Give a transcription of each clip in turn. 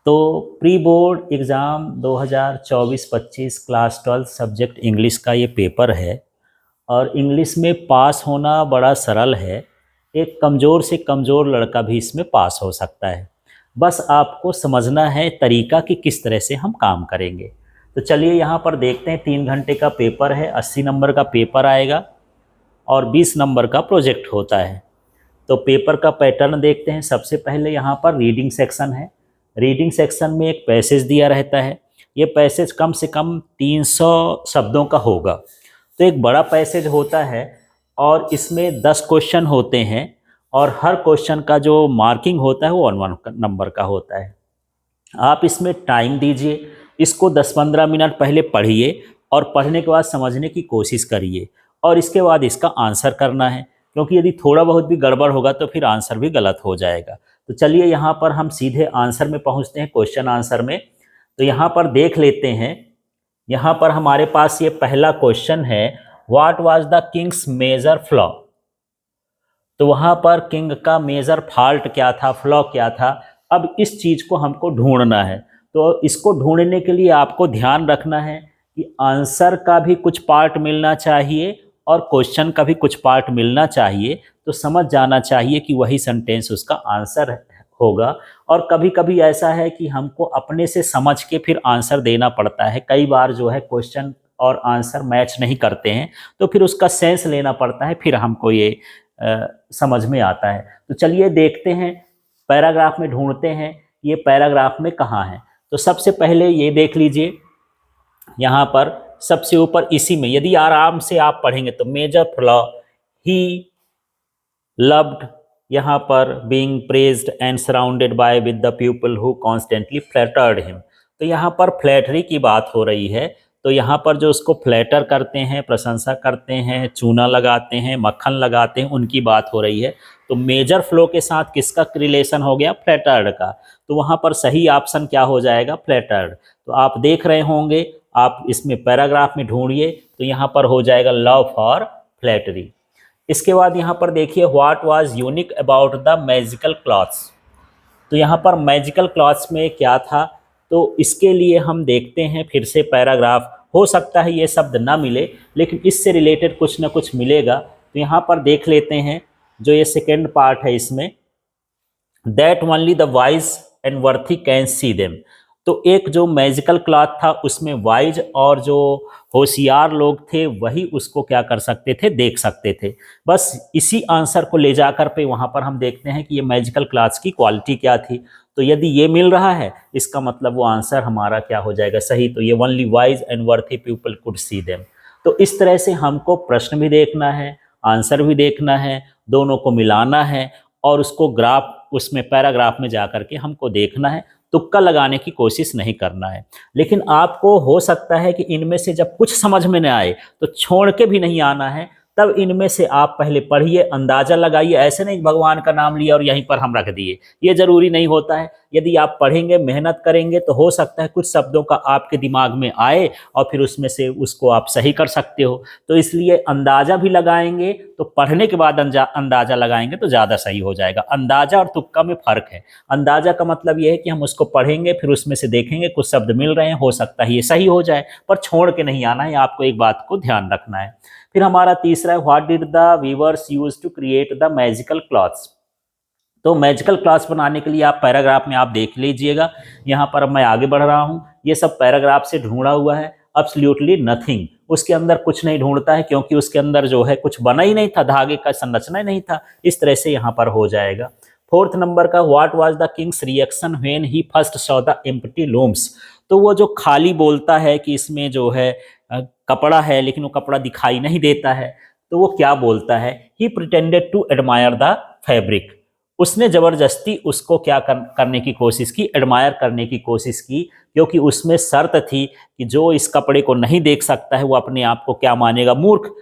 तो pre board exam 2024-25 class 12 subject English का ये पेपर है और इंग्लिश में पास होना बड़ा सरल है। एक कमज़ोर से कमज़ोर लड़का भी इसमें पास हो सकता है। बस आपको समझना है तरीका कि किस तरह से हम काम करेंगे। तो चलिए यहाँ पर देखते हैं, 3 घंटे का पेपर है, 80 नंबर का पेपर आएगा और 20 नंबर का प्रोजेक्ट होता है। तो पेपर का पैटर्न देखते हैं। सबसे पहले यहाँ पर रीडिंग सेक्शन है। रीडिंग सेक्शन में एक पैसेज दिया रहता है। ये पैसेज कम से कम 300 शब्दों का होगा। तो एक बड़ा पैसेज होता है और इसमें 10 क्वेश्चन होते हैं और हर क्वेश्चन का जो मार्किंग होता है वो 1 नंबर का होता है। आप इसमें टाइम दीजिए, इसको 10-15 मिनट पहले पढ़िए और पढ़ने के बाद समझने की कोशिश करिए और इसके बाद इसका आंसर करना है, क्योंकि यदि थोड़ा बहुत भी गड़बड़ होगा तो फिर आंसर भी गलत हो जाएगा। तो चलिए यहाँ पर हम सीधे आंसर में पहुँचते हैं, क्वेश्चन आंसर में। तो यहाँ पर देख लेते हैं, यहाँ पर हमारे पास ये पहला क्वेश्चन है, what was the king's major flaw. तो वहाँ पर किंग का मेजर फॉल्ट क्या था, फ्लॉ क्या था। अब इस चीज़ को हमको ढूंढना है। तो इसको ढूंढने के लिए आपको ध्यान रखना है कि आंसर का भी कुछ पार्ट मिलना चाहिए और क्वेश्चन का भी कुछ पार्ट मिलना चाहिए। तो समझ जाना चाहिए कि वही सेंटेंस उसका आंसर होगा। और कभी कभी ऐसा है कि हमको अपने से समझ के फिर आंसर देना पड़ता है। कई बार जो है क्वेश्चन और आंसर मैच नहीं करते हैं, तो फिर उसका सेंस लेना पड़ता है, फिर हमको ये समझ में आता है। तो चलिए देखते हैं, पैराग्राफ में ढूंढते हैं ये पैराग्राफ में कहाँ है। तो सबसे पहले ये देख लीजिए, यहाँ पर सबसे ऊपर इसी में यदि आराम से आप पढ़ेंगे तो मेजर फ्लॉ ही लव्ड, यहाँ पर being praised and surrounded by with the people who constantly flattered him. तो यहाँ पर फ्लैटरी की बात हो रही है। तो यहाँ पर जो उसको फ्लैटर करते हैं, प्रशंसा करते हैं, चूना लगाते हैं, मक्खन लगाते हैं, उनकी बात हो रही है। तो मेजर फ्लो के साथ किसका रिलेशन हो गया, फ्लैटर्ड का। तो वहाँ पर सही ऑप्शन क्या हो जाएगा, फ्लैटर्ड। तो आप देख रहे होंगे, आप इसमें पैराग्राफ में ढूंढिए तो यहाँ पर हो जाएगा लव फॉर फ्लैटरी। इसके बाद यहाँ पर देखिए, what was unique about the magical clothes. तो यहाँ पर मैजिकल क्लॉथ्स में क्या था, तो इसके लिए हम देखते हैं फिर से पैराग्राफ। हो सकता है ये शब्द ना मिले, लेकिन इससे रिलेटेड कुछ ना कुछ मिलेगा। तो यहाँ पर देख लेते हैं, जो ये सेकेंड पार्ट है इसमें, that only the wise and worthy can see them. तो एक जो मैजिकल क्लॉथ था उसमें वाइज और जो होशियार लोग थे वही उसको क्या कर सकते थे, देख सकते थे। बस इसी आंसर को ले जाकर पे वहाँ पर हम देखते हैं कि ये मैजिकल क्लॉथ्स की क्वालिटी क्या थी। तो यदि ये मिल रहा है, इसका मतलब वो आंसर हमारा क्या हो जाएगा, सही। तो ये only wise and worthy people could see them. तो इस तरह से हमको प्रश्न भी देखना है, आंसर भी देखना है, दोनों को मिलाना है और उसको ग्राफ, उसमें पैराग्राफ में जाकर के हमको देखना है। तुक्का लगाने की कोशिश नहीं करना है। लेकिन आपको हो सकता है कि इनमें से जब कुछ समझ में न आए तो छोड़ के भी नहीं आना है, तब इनमें से आप पहले पढ़िए, अंदाजा लगाइए। ऐसे नहीं भगवान का नाम लिया और यहीं पर हम रख दिए, ये जरूरी नहीं होता है। यदि आप पढ़ेंगे, मेहनत करेंगे तो हो सकता है कुछ शब्दों का आपके दिमाग में आए और फिर उसमें से उसको आप सही कर सकते हो। तो इसलिए अंदाजा भी लगाएंगे, तो पढ़ने के बाद अंदाजा लगाएंगे तो ज़्यादा सही हो जाएगा। अंदाजा और तुक्का में फ़र्क है। अंदाजा का मतलब ये है कि हम उसको पढ़ेंगे, फिर उसमें से देखेंगे कुछ शब्द मिल रहे हैं, हो सकता है ये सही हो जाए, पर छोड़ के नहीं आना है। आपको एक बात को ध्यान रखना है। फिर हमारा तीसरा है, what did the weavers use to create the magical clothes. तो मैजिकल क्लॉथ्स बनाने के लिए आप पैराग्राफ में आप देख लीजिएगा। यहाँ पर अब मैं आगे बढ़ रहा हूँ, ये सब पैराग्राफ से ढूंढा हुआ है। एब्सोल्युटली नथिंग, उसके अंदर कुछ नहीं ढूंढता है, क्योंकि उसके अंदर जो है कुछ बना ही नहीं था, धागे का संरचना ही नहीं था। इस तरह से यहाँ पर हो जाएगा। फोर्थ नंबर का, what was the Kings reaction when he first saw the empty looms. तो वो जो खाली बोलता है कि इसमें जो है कपड़ा है, लेकिन वो कपड़ा दिखाई नहीं देता है, तो वो क्या बोलता है, he pretended to admire the fabric. उसने ज़बरदस्ती उसको क्या करने की कोशिश की, एडमायर करने की कोशिश की, क्योंकि उसमें शर्त थी कि जो इस कपड़े को नहीं देख सकता है वो अपने आप को क्या मानेगा, मूर्ख।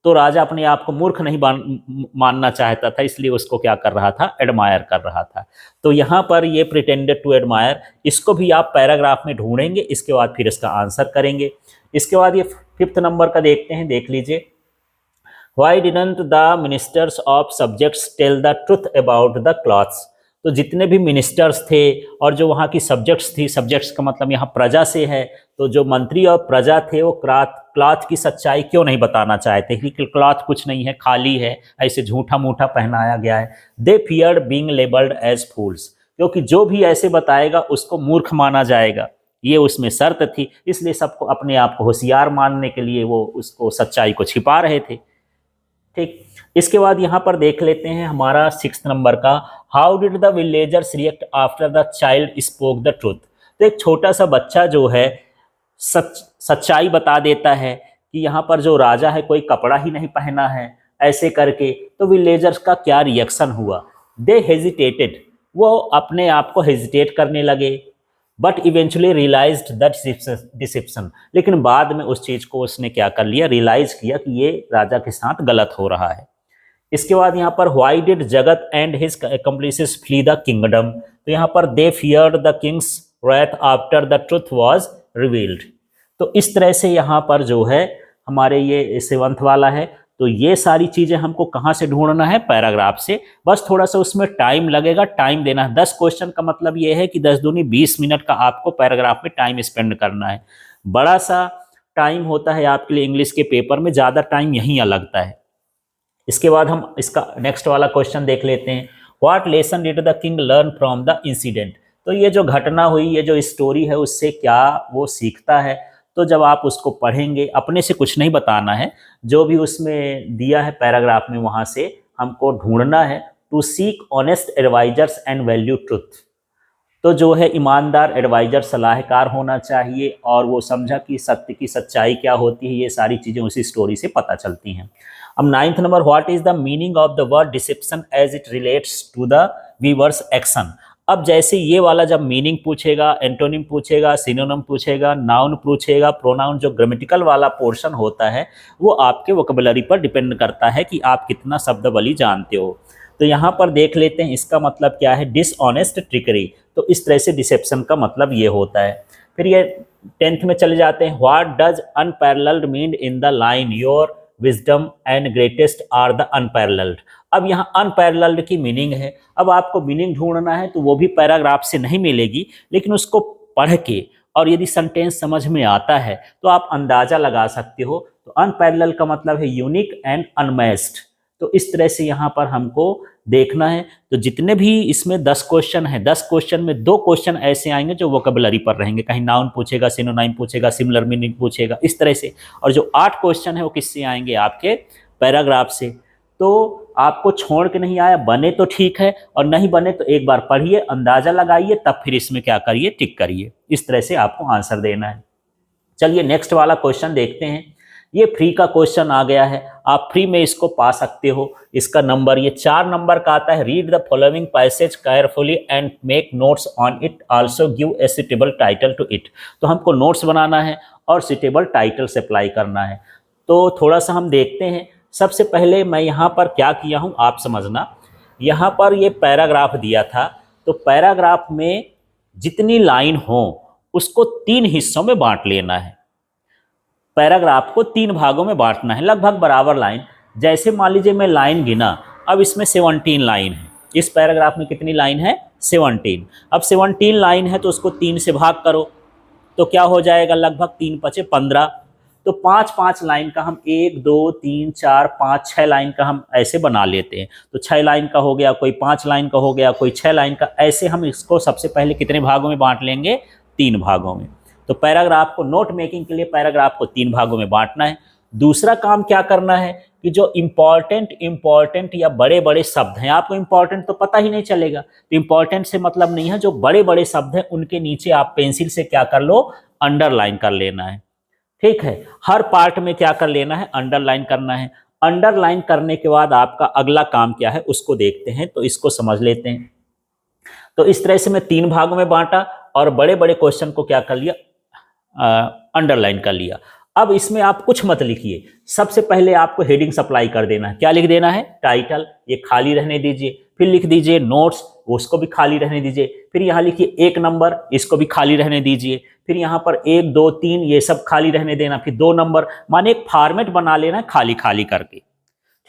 तो राजा अपने आप को मूर्ख नहीं मानना चाहता था, इसलिए उसको क्या कर रहा था, एडमायर कर रहा था। तो यहाँ पर ये प्रिटेंडेड टू एडमायर, इसको भी आप पैराग्राफ में ढूंढेंगे, इसके बाद फिर इसका आंसर करेंगे। इसके बाद ये फिफ्थ नंबर का देखते हैं, देख लीजिए, Why didn't the ministers of subjects tell the truth about the cloths? तो जितने भी मिनिस्टर्स थे और जो वहाँ की सब्जेक्ट्स थी, सब्जेक्ट्स का मतलब यहाँ प्रजा से है, तो जो मंत्री और प्रजा थे वो क्लॉथ की सच्चाई क्यों नहीं बताना चाहते कि क्लॉथ कुछ नहीं है, खाली है, ऐसे झूठा मूठा पहनाया गया है। दे फियर्ड बीइंग लेबल्ड एज फूल्स, क्योंकि जो भी ऐसे बताएगा उसको मूर्ख माना जाएगा, ये उसमें शर्त थी। इसलिए सबको अपने आप को होशियार मानने के लिए वो उसको सच्चाई को छिपा रहे थे। ठीक, इसके बाद यहाँ पर देख लेते हैं हमारा 6 नंबर का, how did the villagers react after the child spoke the truth. तो एक छोटा सा बच्चा जो है सच्चाई बता देता है कि यहाँ पर जो राजा है कोई कपड़ा ही नहीं पहना है, ऐसे करके। तो विलेजर्स का क्या रिएक्शन हुआ? दे हेजिटेटेड, वो अपने आप को हेजिटेट करने लगे, but eventually realised that deception, लेकिन बाद में उस चीज़ को उसने क्या कर लिया, रियलाइज किया कि ये राजा के साथ गलत हो रहा है। इसके बाद यहाँ पर why did Jagat and his accomplices flee the kingdom, तो यहाँ पर they feared the king's wrath after the truth was revealed. तो इस तरह से यहाँ पर जो है हमारे ये 7th वाला है। तो ये सारी चीज़ें हमको कहाँ से ढूंढना है? पैराग्राफ से। बस थोड़ा सा उसमें टाइम लगेगा, टाइम देना है। 10 क्वेश्चन का मतलब ये है कि 10 दूनी 20 मिनट का आपको पैराग्राफ में टाइम स्पेंड करना है। बड़ा सा टाइम होता है आपके लिए इंग्लिश के पेपर में, ज़्यादा टाइम यहीं लगता है। इसके बाद हम इसका नेक्स्ट वाला क्वेश्चन देख लेते हैं, what lesson did the king learn from the incident. तो ये जो घटना हुई, ये जो स्टोरी है, उससे क्या वो सीखता है? तो जब आप उसको पढ़ेंगे, अपने से कुछ नहीं बताना है, जो भी उसमें दिया है पैराग्राफ में वहाँ से हमको ढूंढना है। To seek honest advisers and value truth, तो जो है ईमानदार एडवाइजर, सलाहकार होना चाहिए, और वो समझा कि सत्य की सच्चाई क्या होती है। ये सारी चीज़ें उसी स्टोरी से पता चलती हैं। अब 9th number, what is the meaning of the word deception as it relates to the weavers action. अब जैसे ये वाला जब मीनिंग पूछेगा, एंटोनिम पूछेगा, सिनोनिम पूछेगा, नाउन पूछेगा, प्रोनाउन, जो ग्रामेटिकल वाला पोर्शन होता है वो आपके वोकैबुलरी पर डिपेंड करता है कि आप कितना शब्दावली जानते हो। तो यहाँ पर देख लेते हैं इसका मतलब क्या है, डिसऑनेस्ट ट्रिकरी। तो इस तरह से डिसेप्शन का मतलब ये होता है। फिर ये 10th में चले जाते हैं, what does unparalleled mean in the line your wisdom and greatest are the unparalleled. अब यहाँ अनपैरेलल्ड की मीनिंग है। अब आपको मीनिंग ढूंढना है, तो वो भी पैराग्राफ से नहीं मिलेगी, लेकिन उसको पढ़ के और यदि सेंटेंस समझ में आता है तो आप अंदाजा लगा सकते हो। तो अनपैरेलल का मतलब है यूनिक एंड अनमैच्ड। तो इस तरह से यहाँ पर हमको देखना है। तो जितने भी इसमें 10 क्वेश्चन हैं, 10 क्वेश्चन में 2 क्वेश्चन ऐसे आएंगे जो वोकैबुलरी पर रहेंगे, कहीं नाउन पूछेगा, सिनोनाइम पूछेगा, सिमिलर मीनिंग पूछेगा, इस तरह से। और जो 8 क्वेश्चन है वो किससे आएंगे? आपके पैराग्राफ से। तो आपको छोड़ के नहीं आया, बने तो ठीक है, और नहीं बने तो एक बार पढ़िए, अंदाजा लगाइए, तब फिर इसमें क्या करिए, टिक करिए। इस तरह से आपको आंसर देना है। चलिए नेक्स्ट वाला क्वेश्चन देखते हैं। ये फ्री का क्वेश्चन आ गया है, आप फ्री में इसको पा सकते हो। इसका नंबर ये 4 नंबर का आता है। Read the following passage carefully and make notes on it, also give a suitable title to it. तो हमको नोट्स बनाना है और सुटेबल टाइटल से अप्लाई करना है। तो थोड़ा सा हम देखते हैं। सबसे पहले मैं यहाँ पर क्या किया हूँ आप समझना। यहाँ पर ये पैराग्राफ दिया था, तो पैराग्राफ में जितनी लाइन हो उसको 3 हिस्सों में बांट लेना है। पैराग्राफ को 3 भागों में बांटना है, लगभग बराबर लाइन। जैसे मान लीजिए मैं लाइन गिना, अब इसमें 17 लाइन है। इस पैराग्राफ में कितनी लाइन है? 17। अब 17 लाइन है तो उसको 3 से भाग करो, तो क्या हो जाएगा? लगभग 3 × 5 = 15। तो 5-5 लाइन का हम 1 2 3 4 5 6 लाइन का हम ऐसे बना लेते हैं। तो 6 लाइन का हो गया, कोई 5 लाइन का हो गया, कोई 6 लाइन का। ऐसे हम इसको सबसे पहले कितने भागों में बांट लेंगे? 3 भागों में। तो पैराग्राफ को नोट मेकिंग के लिए पैराग्राफ को 3 भागों में बांटना है। दूसरा काम क्या करना है कि जो इंपॉर्टेंट या बड़े बड़े शब्द हैं, आपको इंपॉर्टेंट तो पता ही नहीं चलेगा, तो इंपॉर्टेंट से मतलब नहीं है, जो बड़े बड़े शब्द हैं उनके नीचे आप पेंसिल से क्या कर लो? अंडरलाइन कर लेना है। ठीक है, हर पार्ट में क्या कर लेना है? अंडरलाइन करना है। अंडरलाइन करने के बाद आपका अगला काम क्या है उसको देखते हैं, तो इसको समझ लेते हैं। तो इस तरह से मैं 3 भागों में बांटा और बड़े बड़े क्वेश्चन को क्या कर लिया? अंडरलाइन कर लिया। अब इसमें आप कुछ मत लिखिए, सबसे पहले आपको हेडिंग सप्लाई कर देना है। क्या लिख देना है? टाइटल, ये खाली रहने दीजिए। फिर लिख दीजिए नोट्स, उसको भी खाली रहने दीजिए। फिर यहाँ लिखिए 1 नंबर, इसको भी खाली रहने दीजिए। फिर यहाँ पर 1 2 3 ये सब खाली रहने देना। फिर 2 नंबर, माने एक फॉर्मेट बना लेना है खाली खाली करके।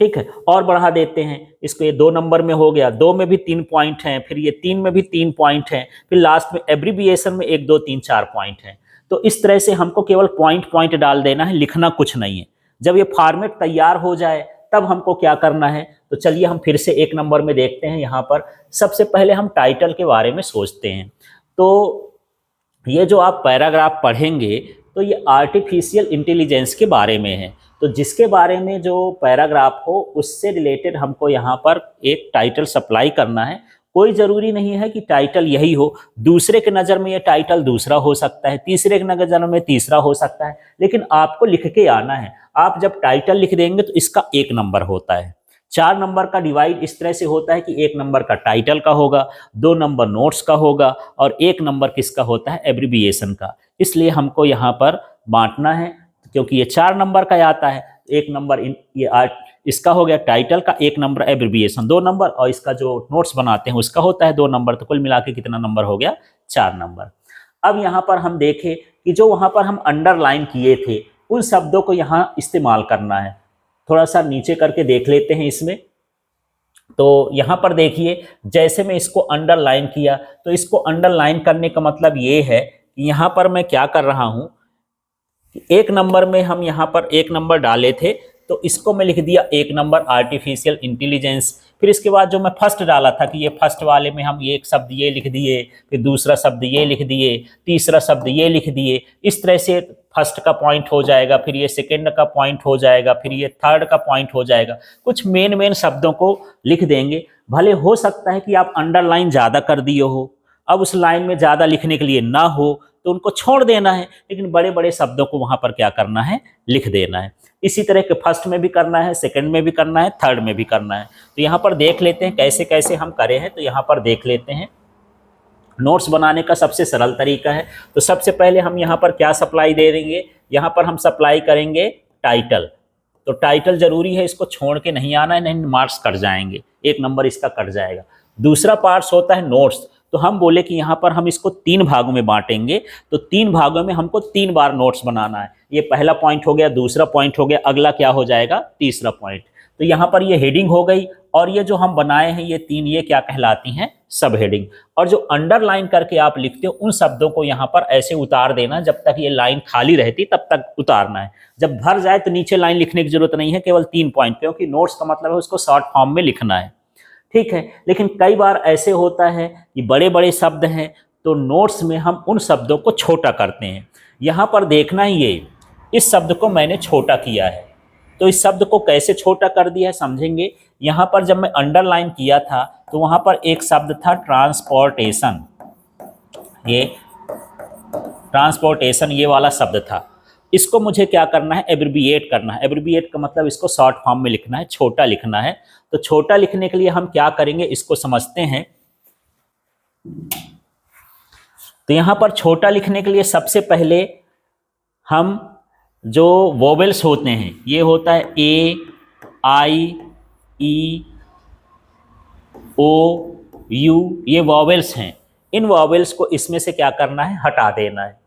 ठीक है, और बढ़ा देते हैं इसको, ये 2 नंबर में हो गया, 2 में भी 3 पॉइंट हैं, फिर ये 3 में भी 3 पॉइंट हैं, फिर लास्ट में एब्रीविएशन में 1 2 3 4 पॉइंट हैं। तो इस तरह से हमको केवल पॉइंट पॉइंट डाल देना है, लिखना कुछ नहीं है। जब ये फॉर्मेट तैयार हो जाए तब हमको क्या करना है, तो चलिए हम फिर से 1 नंबर में देखते हैं। यहाँ पर सबसे पहले हम टाइटल के बारे में सोचते हैं। तो ये जो आप पैराग्राफ पढ़ेंगे तो ये आर्टिफिशियल इंटेलिजेंस के बारे में है। तो जिसके बारे में जो पैराग्राफ हो उससे रिलेटेड हमको यहाँ पर एक टाइटल सप्लाई करना है। कोई ज़रूरी नहीं है कि टाइटल यही हो, दूसरे के नज़र में ये टाइटल दूसरा हो सकता है, तीसरे के नज़र में तीसरा हो सकता है, लेकिन आपको लिख के आना है। आप जब टाइटल लिख देंगे तो इसका 1 नंबर होता है। 4 नंबर का डिवाइड इस तरह से होता है कि 1 नंबर का टाइटल का होगा, 2 नंबर नोट्स का होगा और 1 नंबर किसका होता है, एब्रीविएशन का। इसलिए हमको यहाँ पर बांटना है, क्योंकि ये 4 नंबर का आता है। 1 नंबर इसका हो गया टाइटल का, 1 नंबर एब्रीविएशन 2 नंबर, और इसका जो नोट्स बनाते हैं उसका होता है 2 नंबर। तो कुल मिला के कितना नंबर हो गया, 4 नंबर। अब यहाँ पर हम देखें कि जो वहाँ पर हम अंडरलाइन किए थे उन शब्दों को यहाँ इस्तेमाल करना है। थोड़ा सा नीचे करके देख लेते हैं इसमें। तो यहाँ पर देखिए, जैसे मैं इसको अंडरलाइन किया, तो इसको अंडरलाइन करने का मतलब ये है कि यहाँ पर मैं क्या कर रहा हूँ, 1 नंबर में हम यहाँ पर 1 नंबर डाले थे, तो इसको मैं लिख दिया 1 नंबर आर्टिफिशियल इंटेलिजेंस। फिर इसके बाद जो मैं फर्स्ट डाला था कि ये फर्स्ट वाले में हम एक शब्द ये लिख दिए, फिर दूसरा शब्द ये लिख दिए, तीसरा शब्द ये लिख दिए। इस तरह से फर्स्ट का पॉइंट हो जाएगा, फिर ये सेकंड का पॉइंट हो जाएगा, फिर ये थर्ड का पॉइंट हो जाएगा। कुछ मेन शब्दों को लिख देंगे। भले हो सकता है कि आप अंडरलाइन ज़्यादा कर दिए हो, अब उस लाइन में ज़्यादा लिखने के लिए ना हो तो उनको छोड़ देना है, लेकिन बड़े बड़े शब्दों को वहाँ पर क्या करना है, लिख देना है। इसी तरह के फर्स्ट में भी करना है, सेकंड में भी करना है, थर्ड में भी करना है। तो यहाँ पर देख लेते हैं कैसे कैसे हम करें हैं। तो यहाँ पर देख लेते हैं, नोट्स बनाने का सबसे सरल तरीका है। तो सबसे पहले हम यहाँ पर क्या सप्लाई दे देंगे, यहाँ पर हम सप्लाई करेंगे टाइटल। तो टाइटल जरूरी है, इसको छोड़ के नहीं आना है, नहीं मार्क्स कट जाएंगे, 1 नंबर इसका कट जाएगा। दूसरा पार्ट्स होता है नोट्स। तो हम बोले कि यहाँ पर हम इसको 3 भागों में बांटेंगे, तो 3 भागों में हमको 3 बार नोट्स बनाना है। ये पहला पॉइंट हो गया, दूसरा पॉइंट हो गया, अगला क्या हो जाएगा, तीसरा पॉइंट। तो यहाँ पर ये हेडिंग हो गई, और ये जो हम बनाए हैं ये 3, ये क्या कहलाती हैं, सब हेडिंग। और जो अंडरलाइन करके आप लिखते हो उन शब्दों को यहाँ पर ऐसे उतार देना, जब तक ये लाइन खाली रहती तब तक उतारना है। जब भर जाए तो नीचे लाइन लिखने की जरूरत नहीं है, केवल 3 पॉइंट, क्योंकि नोट्स का मतलब है उसको शॉर्ट फॉर्म में लिखना है। ठीक है, लेकिन कई बार ऐसे होता है कि बड़े बड़े शब्द हैं, तो नोट्स में हम उन शब्दों को छोटा करते हैं। यहाँ पर देखना ही, ये इस शब्द को मैंने छोटा किया है। तो इस शब्द को कैसे छोटा कर दिया है समझेंगे। यहाँ पर जब मैं अंडरलाइन किया था तो वहाँ पर एक शब्द था ट्रांसपोर्टेशन। ये ट्रांसपोर्टेशन ये वाला शब्द था, इसको मुझे क्या करना है, एब्रीविएट करना है। एब्रीविएट का मतलब इसको शॉर्ट फॉर्म में लिखना है, छोटा लिखना है। तो छोटा लिखने के लिए हम क्या करेंगे, इसको समझते हैं। तो यहाँ पर छोटा लिखने के लिए सबसे पहले हम जो वोवेल्स होते हैं, ये होता है ए, आई, ई, ओ, यू, ये वोवेल्स हैं। इन वोवेल्स को इसमें से क्या करना है, हटा देना है।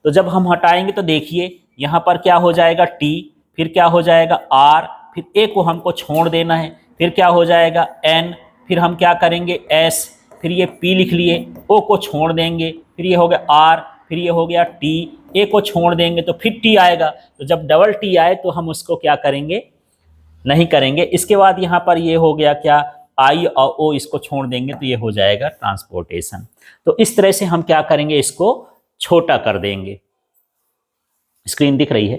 तो जब हम हटाएंगे तो देखिए यहाँ पर क्या हो जाएगा, टी, फिर क्या हो जाएगा, आर, फिर ए को हमको छोड़ देना है, फिर क्या हो जाएगा, एन, फिर हम क्या करेंगे, एस, फिर ये पी लिख लिए, ओ को छोड़ देंगे, फिर ये हो गया आर, फिर ये हो गया टी, ए को छोड़ देंगे तो फिर टी आएगा। तो जब डबल टी आए तो हम उसको क्या करेंगे, नहीं करेंगे। इसके बाद यहाँ पर ये हो गया क्या, आई और ओ, इसको छोड़ देंगे तो ये हो जाएगा ट्रांसपोर्टेशन। तो इस तरह से हम क्या करेंगे, इसको छोटा कर देंगे। स्क्रीन दिख रही है।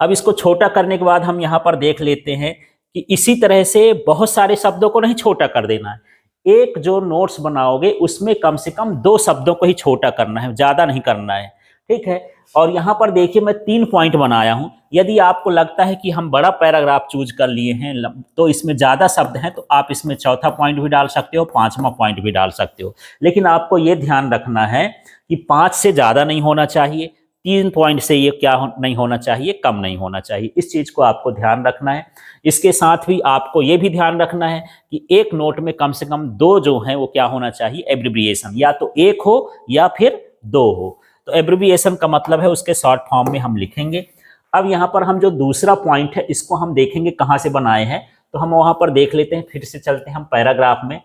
अब इसको छोटा करने के बाद हम यहाँ पर देख लेते हैं कि इसी तरह से बहुत सारे शब्दों को नहीं छोटा कर देना है। एक जो नोट्स बनाओगे उसमें कम से कम 2 शब्दों को ही छोटा करना है, ज़्यादा नहीं करना है। ठीक है, और यहाँ पर देखिए मैं 3 पॉइंट बनाया हूँ। यदि आपको लगता है कि हम बड़ा पैराग्राफ चूज कर लिए हैं तो इसमें ज़्यादा शब्द हैं, तो आप इसमें चौथा पॉइंट भी डाल सकते हो, 5वां पॉइंट भी डाल सकते हो। लेकिन आपको ये ध्यान रखना है कि 5 से ज़्यादा नहीं होना चाहिए, 3 पॉइंट से ये क्या नहीं होना चाहिए, कम नहीं होना चाहिए। इस चीज़ को आपको ध्यान रखना है। इसके साथ भी आपको ये भी ध्यान रखना है कि एक नोट में कम से कम 2 जो हैं वो क्या होना चाहिए, एब्रिविएशन, या तो 1 हो या फिर 2 हो। तो एब्रिविएशन का मतलब है उसके शॉर्ट फॉर्म में हम लिखेंगे। अब यहाँ पर हम जो दूसरा पॉइंट है इसको हम देखेंगे कहाँ से बनाए हैं, तो हम वहां पर देख लेते हैं। फिर से चलते हैं हम पैराग्राफ में।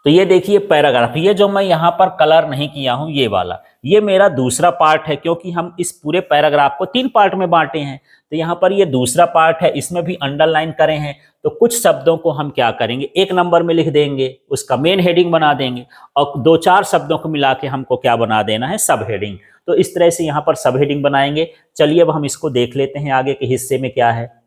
तो ये देखिए पैराग्राफ, ये जो मैं यहाँ पर कलर नहीं किया हूं ये वाला, ये मेरा दूसरा पार्ट है, क्योंकि हम इस पूरे पैराग्राफ को 3 पार्ट में बांटे हैं। तो यहाँ पर ये दूसरा पार्ट है, इसमें भी अंडरलाइन करे हैं। तो कुछ शब्दों को हम क्या करेंगे, 1 नंबर में लिख देंगे, उसका मेन हेडिंग बना देंगे, और 2-4 शब्दों को मिला के हमको क्या बना देना है, सब हेडिंग। तो इस तरह से यहाँ पर सब हेडिंग बनाएंगे। चलिए अब हम इसको देख लेते हैं आगे के हिस्से में क्या है।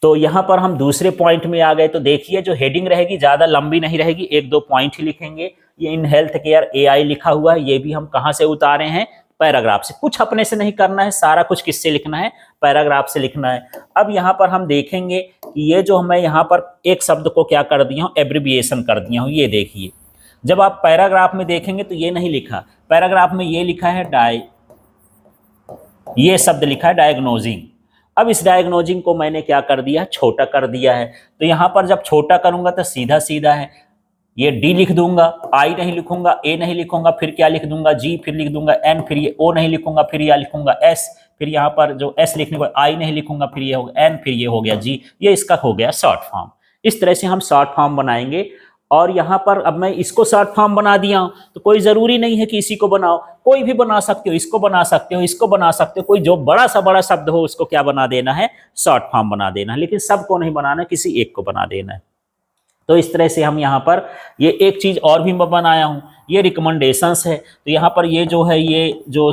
तो यहां पर हम दूसरे पॉइंट में आ गए। तो देखिए जो हेडिंग रहेगी ज्यादा लंबी नहीं रहेगी, 1-2 पॉइंट ही लिखेंगे। ये इन हेल्थ केयर एआई लिखा हुआ है, ये भी हम कहां से उतारे हैं, पैराग्राफ से। कुछ अपने से नहीं करना है, सारा कुछ किससे लिखना है, पैराग्राफ से लिखना है। अब यहां पर हम देखेंगे कि ये जो मैं यहां पर एक शब्द को क्या कर दिया हूं, एब्रिविएशन कर दिया हूं। ये देखिए जब आप पैराग्राफ में देखेंगे तो ये नहीं लिखा, पैराग्राफ में ये लिखा है ये शब्द लिखा है डायग्नोजिंग। अब इस डायग्नोजिंग को मैंने क्या कर दिया, छोटा कर दिया है। तो यहां पर जब छोटा करूंगा तो सीधा सीधा है, ये डी लिख दूंगा, आई नहीं लिखूंगा, ए नहीं लिखूंगा, फिर क्या लिख दूंगा, जी, फिर लिख दूंगा एन, फिर ये ओ नहीं लिखूंगा, फिर यह लिखूंगा एस, फिर यहाँ पर जो एस लिखने को आई नहीं लिखूंगा, फिर ये हो गया एन, फिर ये हो गया जी। ये इसका हो गया शॉर्ट फॉर्म। इस तरह से हम शॉर्ट फॉर्म बनाएंगे। और यहाँ पर अब मैं इसको शॉर्ट फॉर्म बना दिया हूं, तो कोई जरूरी नहीं है कि इसी को बनाओ, कोई भी बना सकते हो, इसको बना सकते हो, इसको बना सकते हो। कोई जो बड़ा सा बड़ा शब्द हो उसको क्या बना देना है, शॉर्ट फॉर्म बना देना है। लेकिन सबको नहीं बनाना, किसी एक को बना देना है। तो इस तरह से हम यहाँ पर ये एक चीज और भी मैं बनाया हूं, ये रिकमेंडेशंस है। तो यहाँ पर ये जो है, ये जो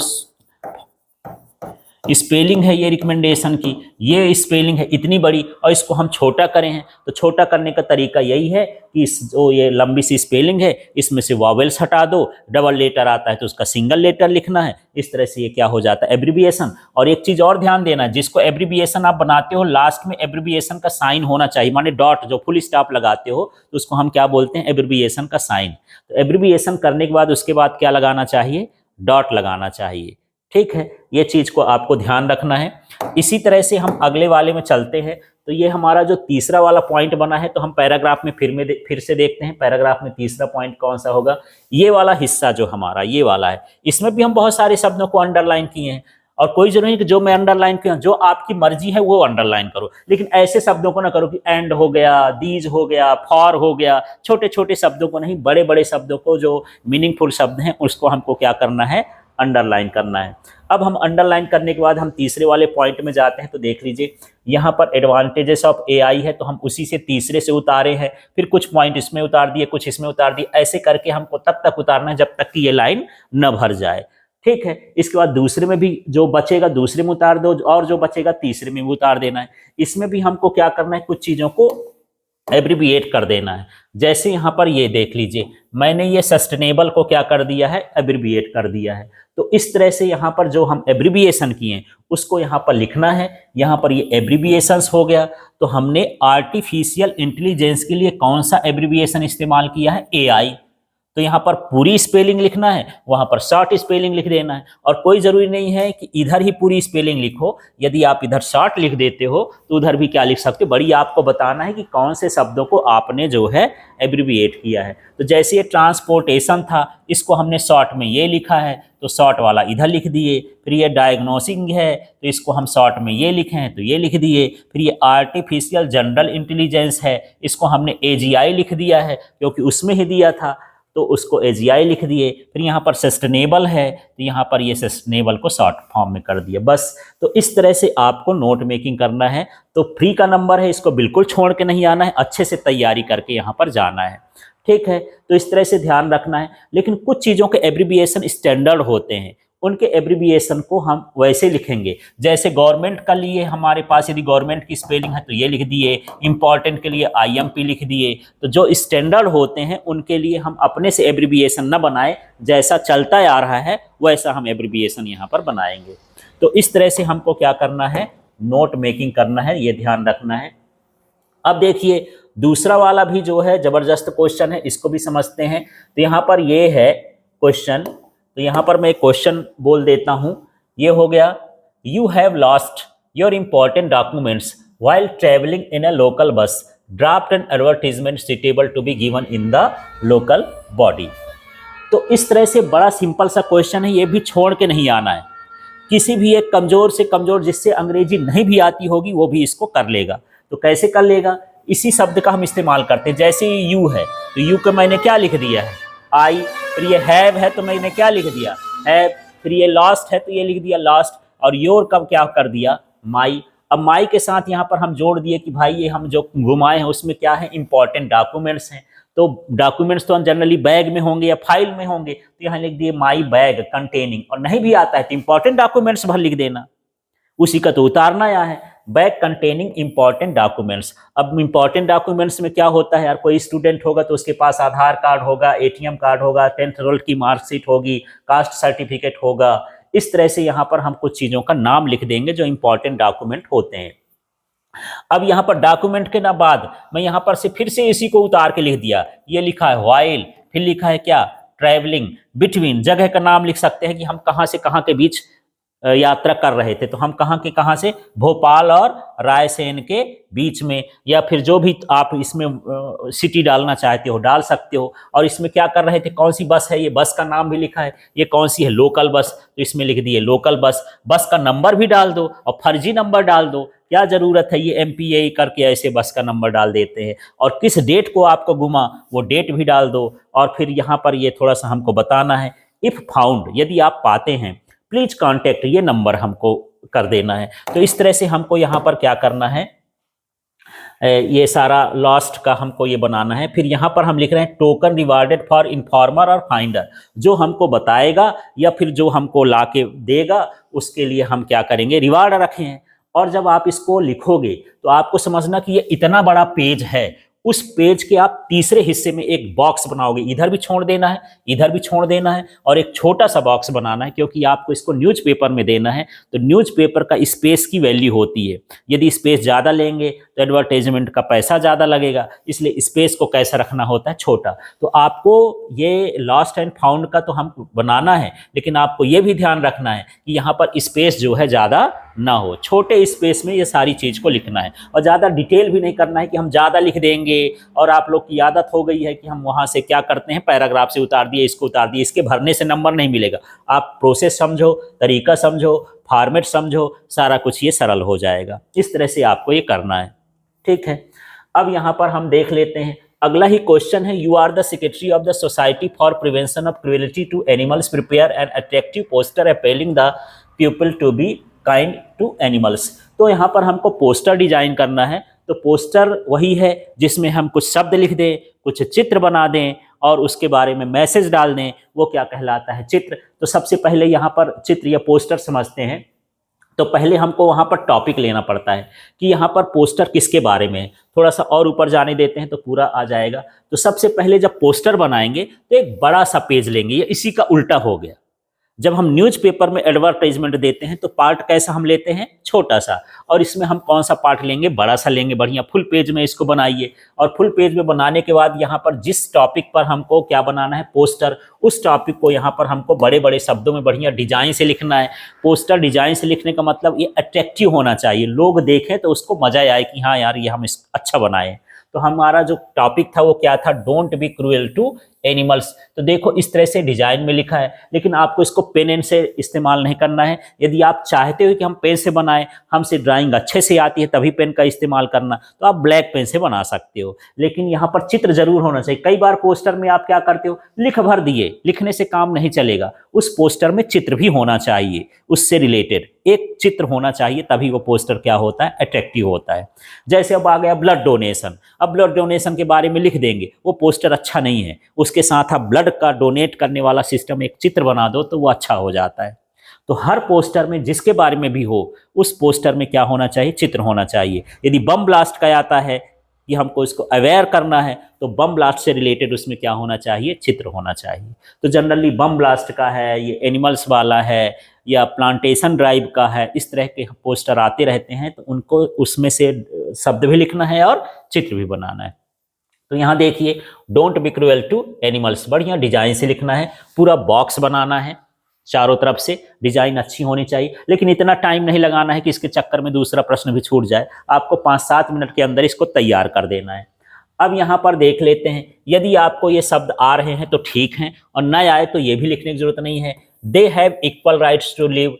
स्पेलिंग है ये रिकमेंडेशन की, ये स्पेलिंग है इतनी बड़ी, और इसको हम छोटा करें हैं। तो छोटा करने का तरीका यही है कि इस जो ये लंबी सी स्पेलिंग है इसमें से वॉवेल्स हटा दो, डबल लेटर आता है तो उसका सिंगल लेटर लिखना है। इस तरह से ये क्या हो जाता है, एब्रिविएशन। और एक चीज और ध्यान देना, जिसको एब्रिविएशन आप बनाते हो लास्ट में एब्रिविएशन का साइन होना चाहिए, माने डॉट, जो फुल स्टॉप लगाते हो तो उसको हम क्या बोलते हैं, एब्रिविएशन का साइन। तो एब्रिविएशन करने के बाद उसके बाद क्या लगाना चाहिए, डॉट लगाना चाहिए। ठीक है, ये चीज को आपको ध्यान रखना है। इसी तरह से हम अगले वाले में चलते हैं। तो ये हमारा जो तीसरा वाला पॉइंट बना है, तो हम पैराग्राफ में फिर से देखते हैं पैराग्राफ में तीसरा पॉइंट कौन सा होगा। ये वाला हिस्सा जो हमारा ये वाला है, इसमें भी हम बहुत सारे शब्दों को अंडरलाइन किए हैं। और कोई जरूरी नहीं कि जो मैं अंडरलाइन किया, जो आपकी मर्जी है वो अंडरलाइन करो, लेकिन ऐसे शब्दों को ना करो कि एंड हो गया, दीज हो गया, फॉर हो गया। छोटे छोटे शब्दों को नहीं, बड़े बड़े शब्दों को, जो मीनिंगफुल शब्द हैं उसको हमको क्या करना है, अंडरलाइन करना है। अब हम अंडरलाइन करने के बाद हम तीसरे वाले पॉइंट में जाते हैं। तो देख लीजिए यहाँ पर एडवांटेजेस ऑफ एआई है, तो हम उसी से तीसरे से उतारे हैं, फिर कुछ पॉइंट इसमें उतार दिए, कुछ इसमें उतार दिए। ऐसे करके हमको तब तक उतारना है जब तक कि ये लाइन न भर जाए। ठीक है, इसके बाद दूसरे में भी जो बचेगा दूसरे में उतार दो, और जो बचेगा तीसरे में भी उतार देना है। इसमें भी हमको क्या करना है, कुछ चीजों को एब्रिविएट कर देना है। जैसे यहाँ पर ये देख लीजिए, मैंने ये सस्टेनेबल को क्या कर दिया है, एब्रिविएट कर दिया है। तो इस तरह से यहाँ पर जो हम एब्रिविएशन किए उसको यहाँ पर लिखना है। यहाँ पर ये एब्रिविएशंस हो गया। तो हमने आर्टिफिशियल इंटेलिजेंस के लिए कौन सा एब्रिविएशन इस्तेमाल किया है, एआई। तो यहाँ पर पूरी स्पेलिंग लिखना है, वहां पर शॉर्ट स्पेलिंग लिख देना है। और कोई जरूरी नहीं है कि इधर ही पूरी स्पेलिंग लिखो, यदि आप इधर शॉर्ट लिख देते हो तो उधर भी क्या लिख सकते हो। बड़ी आपको बताना है कि कौन से शब्दों को आपने जो है एब्रिविएट किया है। तो जैसे ये ट्रांसपोर्टेशन था, इसको हमने शॉर्ट में ये लिखा है तो शॉर्ट वाला इधर लिख दिए। फिर ये डायग्नोसिंग है तो इसको हम शॉर्ट में ये लिखे हैं तो ये लिख दिए। फिर ये आर्टिफिशियल जनरल इंटेलिजेंस है, इसको हमने एजीआई लिख दिया है क्योंकि उसमें ही दिया था, तो उसको एजीआई लिख दिए। फिर यहाँ पर सस्टेनेबल है तो यहाँ पर ये सस्टेनेबल को शॉर्ट फॉर्म में कर दिया, बस। तो इस तरह से आपको नोट मेकिंग करना है। तो फ्री का नंबर है, इसको बिल्कुल छोड़ के नहीं आना है, अच्छे से तैयारी करके यहाँ पर जाना है। ठीक है, तो इस तरह से ध्यान रखना है। लेकिन कुछ चीज़ों के एब्रिविएशन स्टैंडर्ड होते हैं, उनके एब्रिविएशन को हम वैसे लिखेंगे। जैसे गवर्नमेंट का लिए हमारे पास यदि गवर्नमेंट की स्पेलिंग है तो ये लिख दिए, इंपॉर्टेंट के लिए आईएमपी लिख दिए। तो जो स्टैंडर्ड होते हैं उनके लिए हम अपने से एब्रिविएशन न बनाए, जैसा चलता आ रहा है वैसा हम एब्रिविएशन यहाँ पर बनाएंगे। तो इस तरह से हमको क्या करना है, नोट मेकिंग करना है, ये ध्यान रखना है। अब देखिए दूसरा वाला भी जो है जबरदस्त क्वेश्चन है, इसको भी समझते हैं। तो यहाँ पर ये है क्वेश्चन, तो यहाँ पर मैं एक क्वेश्चन बोल देता हूँ। ये हो गया, you have lost your important documents while travelling in a local bus, draft an advertisement suitable to be given in the local body. तो इस तरह से बड़ा सिंपल सा क्वेश्चन है, ये भी छोड़ के नहीं आना है। किसी भी एक कमजोर से कमजोर जिससे अंग्रेजी नहीं भी आती होगी वो भी इसको कर लेगा। तो कैसे कर लेगा, इसी शब्द का हम इस्तेमाल करते हैं। जैसे यू है तो यू का मैंने क्या लिख दिया है, आई। फिर ये हैव है तो मैंने क्या लिख दिया, हैव। फिर ये लॉस्ट है तो ये लिख दिया लॉस्ट। और योर का क्या कर दिया, माई। अब माई के साथ यहाँ पर हम जोड़ दिए कि भाई ये हम जो घुमाए हैं उसमें क्या है, इंपॉर्टेंट डॉक्यूमेंट्स हैं। तो डॉक्यूमेंट्स तो जनरली बैग में होंगे या फाइल में होंगे, तो यहाँ लिख दिए माई बैग कंटेनिंग। और नहीं भी आता है तो इंपॉर्टेंट डॉक्यूमेंट्स भर लिख देना, उसी का तो उतारना यहाँ है, बैग कंटेनिंग इंपॉर्टेंट डॉक्यूमेंट्स। अब इंपॉर्टेंट डॉक्यूमेंट्स में क्या होता है यार, कोई स्टूडेंट होगा तो उसके पास आधार कार्ड होगा, एटीएम कार्ड होगा, 10th रोल की मार्कशीट होगी, कास्ट सर्टिफिकेट होगा। इस तरह से यहाँ पर हम कुछ चीजों का नाम लिख देंगे जो इंपॉर्टेंट डॉक्यूमेंट होते हैं। अब यहाँ पर डॉक्यूमेंट के ना बाद मैं यहाँ पर से फिर से इसी को उतार के लिख दिया, ये लिखा है व्हाइल, फिर लिखा है क्या, ट्रैवलिंग, बिटवीन। जगह का नाम लिख सकते हैं कि हम कहाँ से कहाँ के बीच यात्रा कर रहे थे, तो हम कहाँ के कहाँ से, भोपाल और रायसेन के बीच में। या फिर जो भी आप इसमें सिटी डालना चाहते हो डाल सकते हो। और इसमें क्या कर रहे थे, कौन सी बस है, ये बस का नाम भी लिखा है, ये कौन सी है, लोकल बस, तो इसमें लिख दिए लोकल बस। बस का नंबर भी डाल दो और फर्जी नंबर डाल दो, क्या जरूरत है, ये MPA करके ऐसे बस का नंबर डाल देते हैं। और किस डेट को आपको घुमा वो डेट भी डाल दो। और फिर यहाँ पर ये थोड़ा सा हमको बताना है, इफ फाउंड, यदि आप पाते हैं, प्लीज कांटेक्ट, ये नंबर हमको कर देना है। तो इस तरह से हमको यहाँ पर क्या करना है, ये सारा लॉस्ट का हमको ये बनाना है। फिर यहाँ पर हम लिख रहे हैं टोकन रिवार्डेड फॉर इन्फॉर्मर और फाइंडर, जो हमको बताएगा या फिर जो हमको ला के देगा उसके लिए हम क्या करेंगे, रिवार्ड रखे हैं। और जब आप इसको लिखोगे तो आपको समझना कि ये इतना बड़ा पेज है, उस पेज के आप तीसरे हिस्से में एक बॉक्स बनाओगे, इधर भी छोड़ देना है, इधर भी छोड़ देना है, और एक छोटा सा बॉक्स बनाना है, क्योंकि आपको इसको न्यूज़पेपर में देना है। तो न्यूज़पेपर का स्पेस की वैल्यू होती है, यदि स्पेस ज़्यादा लेंगे तो एडवर्टाइजमेंट का पैसा ज़्यादा लगेगा, इसलिए स्पेस को कैसा रखना होता है, छोटा। तो आपको ये लॉस्ट एंड फाउंड का तो हम बनाना है, लेकिन आपको ये भी ध्यान रखना है कि यहाँ पर स्पेस जो है ज़्यादा ना हो, छोटे स्पेस में ये सारी चीज़ को लिखना है। और ज़्यादा डिटेल भी नहीं करना है कि हम ज़्यादा लिख देंगे और आप लोग की आदत हो गई है कि हम वहाँ से क्या करते हैं, पैराग्राफ से उतार दिए, इसको उतार दिए, इसके भरने से नंबर नहीं मिलेगा। आप प्रोसेस समझो, तरीका समझो, फॉर्मेट समझो, सारा कुछ ये सरल हो जाएगा। इस तरह से आपको ये करना है, ठीक है। अब यहाँ पर हम देख लेते हैं अगला ही क्वेश्चन है, you are the secretary of the society for prevention of cruelty to animals, prepare an attractive poster appealing the people to be kind to animals. तो यहाँ पर हमको पोस्टर डिजाइन करना है। तो पोस्टर वही है जिसमें हम कुछ शब्द लिख दें, कुछ चित्र बना दें और उसके बारे में मैसेज डाल दें, वो क्या कहलाता है, चित्र। तो सबसे पहले यहाँ पर चित्र या पोस्टर समझते हैं। तो पहले हमको वहाँ पर टॉपिक लेना पड़ता है कि यहाँ पर पोस्टर किसके बारे में है। थोड़ा सा और ऊपर जाने देते हैं तो पूरा आ जाएगा। तो सबसे पहले जब पोस्टर बनाएंगे तो एक बड़ा सा पेज लेंगे, ये इसी का उल्टा हो गया। जब हम न्यूज़पेपर में एडवर्टाइजमेंट देते हैं तो पार्ट कैसा हम लेते हैं, छोटा सा, और इसमें हम कौन सा पार्ट लेंगे, बड़ा सा लेंगे। बढ़िया फुल पेज में इसको बनाइए, और फुल पेज में बनाने के बाद यहाँ पर जिस टॉपिक पर हमको क्या बनाना है, पोस्टर, उस टॉपिक को यहाँ पर हमको बड़े बड़े शब्दों में बढ़िया डिजाइन से लिखना है। पोस्टर डिजाइन से लिखने का मतलब ये अट्रैक्टिव होना चाहिए, लोग देखें तो उसको मजा आए कि हाँ यार ये हम अच्छा बनाए। तो हमारा जो टॉपिक था वो क्या था, don't be cruel to animals. तो देखो इस तरह से डिजाइन में लिखा है, लेकिन आपको इसको पेन एंड से इस्तेमाल नहीं करना है। यदि आप चाहते हो कि हम पेन से बनाएं, हमसे ड्राइंग अच्छे से आती है तभी पेन का इस्तेमाल करना, तो आप ब्लैक पेन से बना सकते हो, लेकिन यहाँ पर चित्र जरूर होना चाहिए। कई बार पोस्टर में आप क्या करते हो, लिख भर दिए, लिखने से काम नहीं चलेगा, उस पोस्टर में चित्र भी होना चाहिए, उससे रिलेटेड एक चित्र होना चाहिए, तभी वो पोस्टर क्या होता है, अट्रैक्टिव होता है। जैसे अब आ गया ब्लड डोनेशन। अब ब्लड डोनेशन के बारे में लिख देंगे, वो पोस्टर अच्छा नहीं है, उसके साथ आप ब्लड का डोनेट करने वाला सिस्टम एक चित्र बना दो तो वो अच्छा हो जाता है। तो हर पोस्टर में जिसके बारे में भी हो, उस पोस्टर में क्या होना चाहिए, चित्र होना चाहिए। यदि बम ब्लास्ट का आता है कि हमको इसको अवेयर करना है, तो बम ब्लास्ट से रिलेटेड उसमें क्या होना चाहिए, चित्र होना चाहिए। तो जनरली बम ब्लास्ट का है, ये एनिमल्स वाला है, या प्लांटेशन ड्राइव का है, इस तरह के पोस्टर आते रहते हैं, तो उनको उसमें से शब्द भी लिखना है और चित्र भी बनाना है। तो यहाँ देखिए, don't be cruel to animals, बढ़िया डिजाइन से लिखना है, पूरा बॉक्स बनाना है, चारों तरफ से डिजाइन अच्छी होनी चाहिए, लेकिन इतना टाइम नहीं लगाना है कि इसके चक्कर में दूसरा प्रश्न भी छूट जाए। आपको 5-7 मिनट के अंदर इसको तैयार कर देना है। अब यहाँ पर देख लेते हैं, यदि आपको ये शब्द आ रहे हैं तो ठीक हैं, और न आए तो ये भी लिखने की जरूरत नहीं है। They have equal rights to live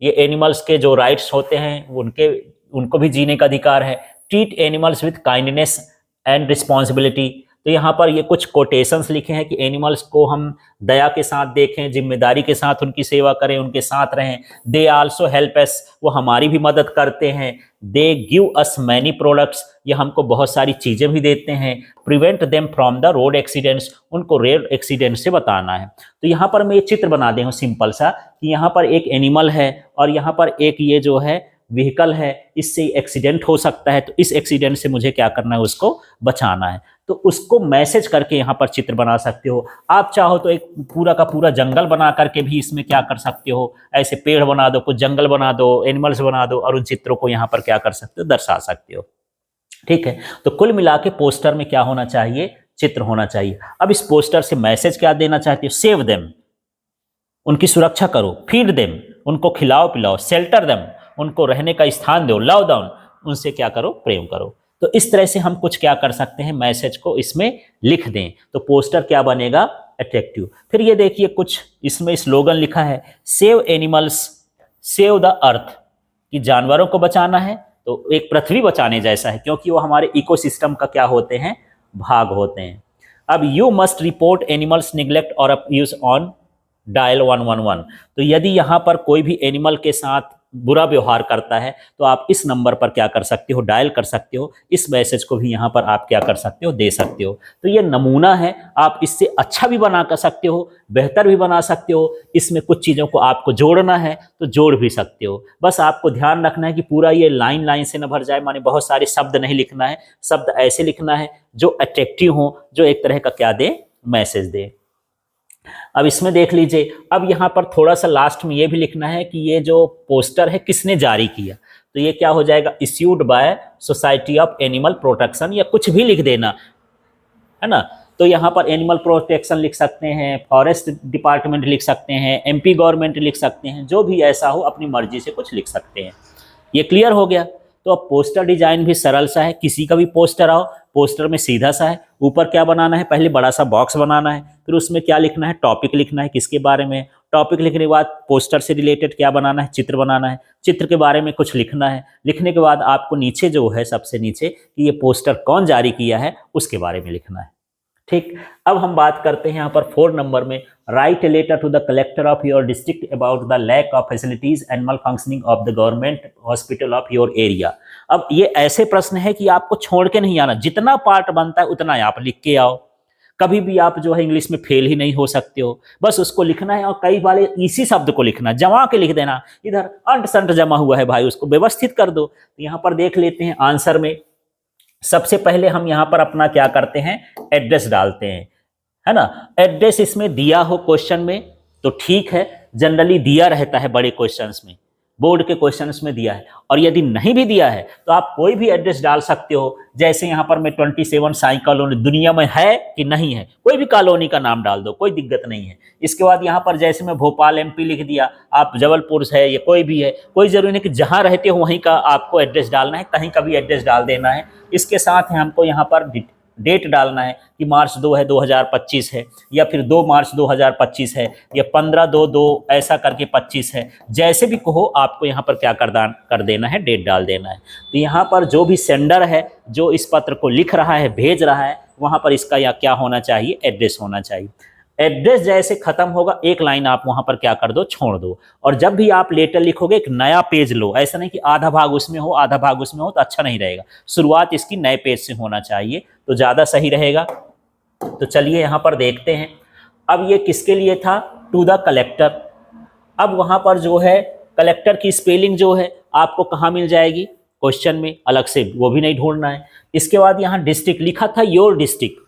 ये एनिमल्स के जो राइट्स होते हैं उनको भी जीने का अधिकार है। Treat animals with kindness and responsibility. तो यहाँ पर ये कुछ कोटेशंस लिखे हैं कि एनिमल्स को हम दया के साथ देखें, जिम्मेदारी के साथ उनकी सेवा करें, उनके साथ रहें। दे आल्सो हेल्प अस, वो हमारी भी मदद करते हैं। They give us many products, ये हमको बहुत सारी चीज़ें भी देते हैं। Prevent them from the road accidents, उनको रोड एक्सीडेंट से बताना है। तो यहाँ पर मैं ये चित्र बना दे हूँ सिंपल सा कि यहाँ पर एक एनिमल है और यहाँ पर एक ये जो है व्हीकल है, इससे एक्सीडेंट हो सकता है, तो इस एक्सीडेंट से मुझे क्या करना है, उसको बचाना है। तो उसको मैसेज करके यहाँ पर चित्र बना सकते हो। आप चाहो तो एक पूरा का पूरा जंगल बना करके भी इसमें क्या कर सकते हो, ऐसे पेड़ बना दो, कुछ जंगल बना दो, एनिमल्स बना दो और उन चित्रों को यहाँ पर क्या कर सकते हो, दर्शा सकते हो। ठीक है, तो कुल मिला के पोस्टर में क्या होना चाहिए, चित्र होना चाहिए। अब इस पोस्टर से मैसेज क्या देना चाहते हो, सेव देम, उनकी सुरक्षा करो। फीड देम, उनको खिलाओ पिलाओ। शेल्टर देम, उनको रहने का स्थान दो। लव डाउन, उनसे क्या करो, प्रेम करो। तो इस तरह से हम कुछ क्या कर सकते हैं, मैसेज को इसमें लिख दें तो पोस्टर क्या बनेगा, अट्रैक्टिव। फिर ये देखिए कुछ इसमें स्लोगन लिखा है, save animals save the earth, कि जानवरों को बचाना है तो एक पृथ्वी बचाने जैसा है, क्योंकि वो हमारे इकोसिस्टम का क्या होते हैं, भाग होते हैं। अब you must report animals neglect और अब्यूज ऑन डायल 111। तो यदि यहाँ पर कोई भी एनिमल के साथ बुरा व्यवहार करता है तो आप इस नंबर पर क्या कर सकते हो, डायल कर सकते हो। इस मैसेज को भी यहाँ पर आप क्या कर सकते हो, दे सकते हो। तो ये नमूना है, आप इससे अच्छा भी बना कर सकते हो, बेहतर भी बना सकते हो। इसमें कुछ चीज़ों को आपको जोड़ना है तो जोड़ भी सकते हो। बस आपको ध्यान रखना है कि पूरा ये लाइन लाइन से न भर जाए, माने बहुत सारे शब्द नहीं लिखना है। शब्द ऐसे लिखना है जो अट्रैक्टिव हो, जो एक तरह का क्या दे, मैसेज दे। अब इसमें देख लीजिए, अब यहाँ पर थोड़ा सा लास्ट में ये भी लिखना है कि ये जो पोस्टर है किसने जारी किया। तो ये क्या हो जाएगा, issued by society of animal protection, या कुछ भी लिख देना है ना। तो यहाँ पर एनिमल प्रोटेक्शन लिख सकते हैं, फॉरेस्ट डिपार्टमेंट लिख सकते हैं, एमपी गवर्नमेंट लिख सकते हैं, जो भी ऐसा हो अपनी मर्जी से कुछ लिख सकते हैं। ये क्लियर हो गया। तो अब पोस्टर डिजाइन भी सरल सा है, किसी का भी पोस्टर आओ, पोस्टर में सीधा सा है। ऊपर क्या बनाना है, पहले बड़ा सा बॉक्स बनाना है, फिर उसमें क्या लिखना है, टॉपिक लिखना है, किसके बारे में। टॉपिक लिखने के बाद पोस्टर से रिलेटेड क्या बनाना है, चित्र बनाना है। चित्र के बारे में कुछ लिखना है। लिखने के बाद आपको नीचे जो है, सबसे नीचे, कि ये पोस्टर कौन जारी किया है उसके बारे में लिखना है। ठीक, अब हम बात करते हैं यहाँ पर 4 नंबर में, write a letter to the collector of your district about the lack of facilities and malfunctioning of the government hospital of your area. अब ये ऐसे प्रश्न है कि आपको छोड़ के नहीं आना, जितना पार्ट बनता है उतना आप लिख के आओ। कभी भी आप जो है इंग्लिश में फेल ही नहीं हो सकते हो, बस उसको लिखना है। और कई बार इसी शब्द को लिखना, जमा के लिख देना, इधर अंट संट जमा हुआ है भाई, उसको व्यवस्थित कर दो। तो यहाँ पर देख लेते हैं आंसर में, सबसे पहले हम यहाँ पर अपना क्या करते हैं, एड्रेस डालते हैं, है ना। एड्रेस इसमें दिया हो क्वेश्चन में तो ठीक है, जनरली दिया रहता है बड़े क्वेश्चंस में, बोर्ड के क्वेश्चंस में दिया है। और यदि नहीं भी दिया है तो आप कोई भी एड्रेस डाल सकते हो। जैसे यहाँ पर मैं 27 साई कॉलोनी दुनिया में है कि नहीं है, कोई भी कॉलोनी का नाम डाल दो, कोई दिक्कत नहीं है। इसके बाद यहाँ पर जैसे मैं भोपाल एमपी लिख दिया, आप जबलपुर है, ये कोई भी है, कोई जरूरी नहीं कि जहाँ रहते हो वहीं का आपको एड्रेस डालना है, कहीं का भी एड्रेस डाल देना है। इसके साथ है हमको यहाँ पर डेट डालना है कि मार्च 2 है 2025 है, या फिर 2 मार्च 2025 है, या 15/2/2 ऐसा करके 25 है। जैसे भी कहो आपको यहाँ पर क्या कर देना है, डेट डाल देना है। तो यहाँ पर जो भी सेंडर है, जो इस पत्र को लिख रहा है, भेज रहा है, वहाँ पर इसका या क्या होना चाहिए, एड्रेस होना चाहिए। एड्रेस जैसे खत्म होगा, एक लाइन आप वहां पर क्या कर दो, छोड़ दो। और जब भी आप लेटर लिखोगे एक नया पेज लो, ऐसा नहीं कि आधा भाग उसमें हो आधा भाग उसमें हो, तो अच्छा नहीं रहेगा। शुरुआत इसकी नए पेज से होना चाहिए तो ज़्यादा सही रहेगा। तो चलिए यहाँ पर देखते हैं। अब ये किसके लिए था, टू द कलेक्टर। अब वहाँ पर जो है कलेक्टर की स्पेलिंग जो है आपको कहाँ मिल जाएगी, क्वेश्चन में अलग से, वो भी नहीं ढूंढना है। इसके बाद यहाँ डिस्ट्रिक्ट लिखा था, योर डिस्ट्रिक्ट,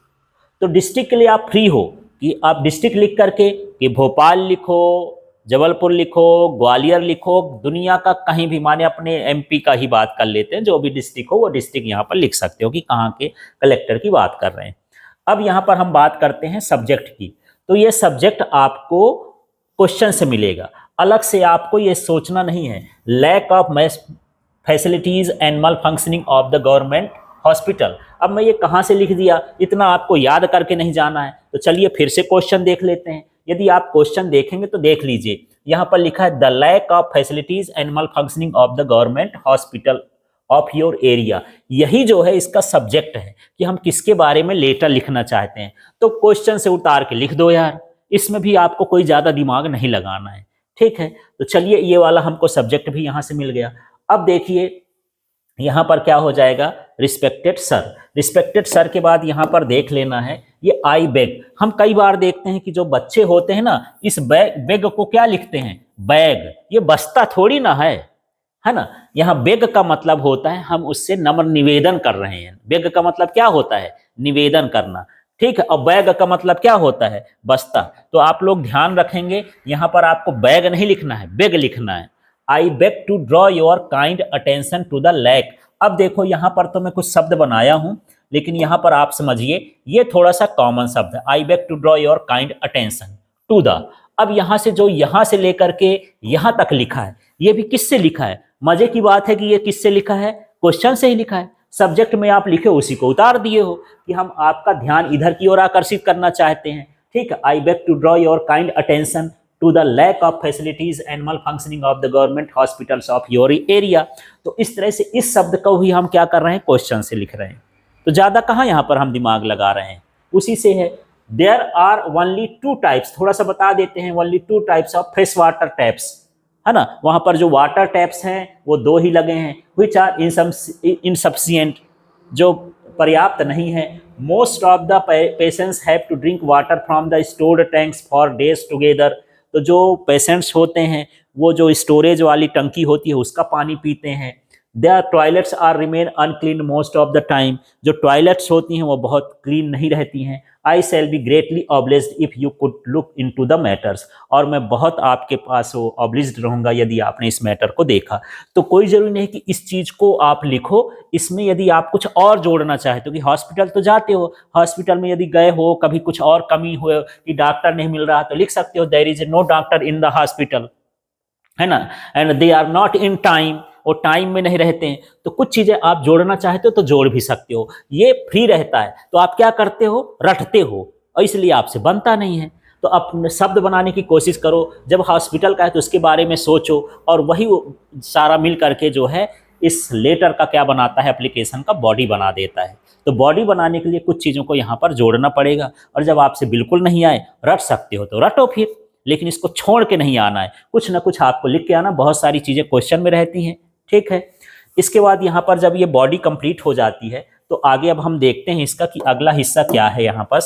तो डिस्ट्रिक्ट के लिए आप फ्री हो कि आप डिस्ट्रिक्ट लिख करके कि भोपाल लिखो, जबलपुर लिखो, ग्वालियर लिखो, दुनिया का कहीं भी, माने अपने एमपी का ही बात कर लेते हैं, जो भी डिस्ट्रिक्ट हो वो डिस्ट्रिक्ट यहाँ पर लिख सकते हो कि कहाँ के कलेक्टर की बात कर रहे हैं। अब यहाँ पर हम बात करते हैं सब्जेक्ट की। तो ये सब्जेक्ट आपको क्वेश्चन से मिलेगा, अलग से आपको ये सोचना नहीं है। Lack of facilities and malfunctioning of the government hospital. अब मैं ये कहाँ से लिख दिया, इतना आपको याद करके नहीं जाना है। तो चलिए फिर से क्वेश्चन देख लेते हैं। यदि आप क्वेश्चन देखेंगे तो देख लीजिए, यहाँ पर लिखा है the lack of facilities and malfunctioning of the government hospital of your area. यही जो है इसका सब्जेक्ट है कि हम किसके बारे में लेटर लिखना चाहते हैं। तो क्वेश्चन से उतार के लिख दो यार, इसमें भी आपको कोई ज्यादा दिमाग नहीं लगाना है, ठीक है। तो चलिए ये वाला हमको सब्जेक्ट भी यहां से मिल गया। अब देखिए यहां पर क्या हो जाएगा, रिस्पेक्टेड सर। रिस्पेक्टेड सर के बाद यहां पर देख लेना है ये आई बैग। हम कई बार देखते हैं कि जो बच्चे होते हैं ना, इस बैग को क्या लिखते हैं, बैग। ये बस्ता थोड़ी ना है ना। यहाँ बेग का मतलब होता है हम उससे नम्र निवेदन कर रहे हैं। बेग का मतलब क्या होता है, निवेदन करना, ठीक है। और बैग का मतलब क्या होता है, बस्ता। तो आप लोग ध्यान रखेंगे, यहाँ पर आपको बैग नहीं लिखना है, बेग लिखना है। I beg to draw your kind attention to the lack. अब देखो यहाँ पर तो मैं कुछ शब्द बनाया हूं, लेकिन यहाँ पर आप समझिए ये थोड़ा सा कॉमन शब्द है। I beg to draw your kind attention to the. अब यहाँ से जो यहाँ से लेकर के यहाँ तक लिखा है, ये भी किससे लिखा है। मजे की बात है कि ये किससे लिखा है, क्वेश्चन से ही लिखा है। सब्जेक्ट में आप लिखे उसी को उतार दिए हो कि हम आपका ध्यान इधर की ओर आकर्षित करना चाहते हैं, ठीक है। I beg to draw your kind attention to the lack of facilities and malfunctioning of the government hospitals of your area. तो इस तरह से इस शब्द को भी हम क्या कर रहे हैं, क्वेश्चन से लिख रहे हैं। तो ज्यादा कहाँ यहाँ पर हम दिमाग लगा रहे हैं, उसी से है। There are only two types, थोड़ा सा बता देते हैं, only two types of fresh water taps, है ना। वहां पर जो वाटर टैप्स हैं वो दो ही लगे हैं, विच आर इनसफिशिएंट, जो पर्याप्त नहीं है। Most of the patients have to drink water from the stored tanks for days together. तो जो पेशेंट्स होते हैं वो जो स्टोरेज वाली टंकी होती है उसका पानी पीते हैं। Their toilets are remain unclean most of the time, जो टॉयलेट्स होती हैं वो बहुत क्लीन नहीं रहती हैं। I shall be greatly obliged if you could look into the matters, और मैं बहुत आपके पास वो ऑब्लिज्ड रहूंगा यदि आपने इस मैटर को देखा। तो कोई जरूरी नहीं कि इस चीज को आप लिखो, इसमें यदि आप कुछ और जोड़ना चाहते हो कि हॉस्पिटल तो जाते हो, हॉस्पिटल में यदि गए हो, कभी कुछ और कमी हो कि डॉक्टर नहीं मिल रहा, तो लिख सकते हो there is no doctor in the hospital, है ना, and they are not in time, वो टाइम में नहीं रहते हैं। तो कुछ चीजें आप जोड़ना चाहते हो तो जोड़ भी सकते हो, ये फ्री रहता है। तो आप क्या करते हो, रटते हो, और इसलिए आपसे बनता नहीं है। तो अपने शब्द बनाने की कोशिश करो, जब हॉस्पिटल का है तो उसके बारे में सोचो, और वही सारा मिल करके जो है इस लेटर का क्या बनाता है, एप्लीकेशन का बॉडी बना देता है। तो बॉडी बनाने के लिए कुछ चीज़ों को यहाँ पर जोड़ना पड़ेगा, और जब आपसे बिल्कुल नहीं आए, रट सकते हो तो रटो फिर, लेकिन इसको छोड़ के नहीं आना है, कुछ ना कुछ आपको लिख के आना। बहुत सारी चीज़ें क्वेश्चन में रहती हैं, ठीक है। इसके बाद यहाँ पर जब ये बॉडी कंप्लीट हो जाती है तो आगे अब हम देखते हैं इसका कि अगला हिस्सा क्या है यहाँ पर।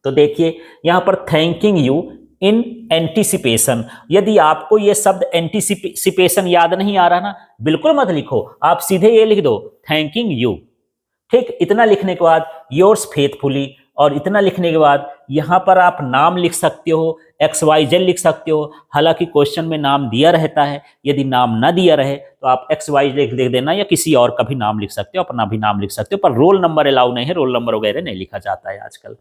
तो देखिए यहाँ पर थैंकिंग यू इन एंटीसिपेशन। यदि आपको ये शब्द एंटीसिपेशन याद नहीं आ रहा ना, बिल्कुल मत लिखो, आप सीधे ये लिख दो थैंकिंग यू, ठीक। इतना लिखने के बाद योर्स फेथफुली, और इतना लिखने के बाद यहाँ पर आप नाम लिख सकते हो, XYZ लिख सकते हो। हालांकि क्वेश्चन में नाम दिया रहता है, यदि नाम ना दिया रहे तो आप XYZ लिख देना, या किसी और का भी नाम लिख सकते हो, अपना भी नाम लिख सकते हो, पर रोल नंबर अलाउ नहीं है, रोल नंबर वगैरह नहीं लिखा जाता है आजकल,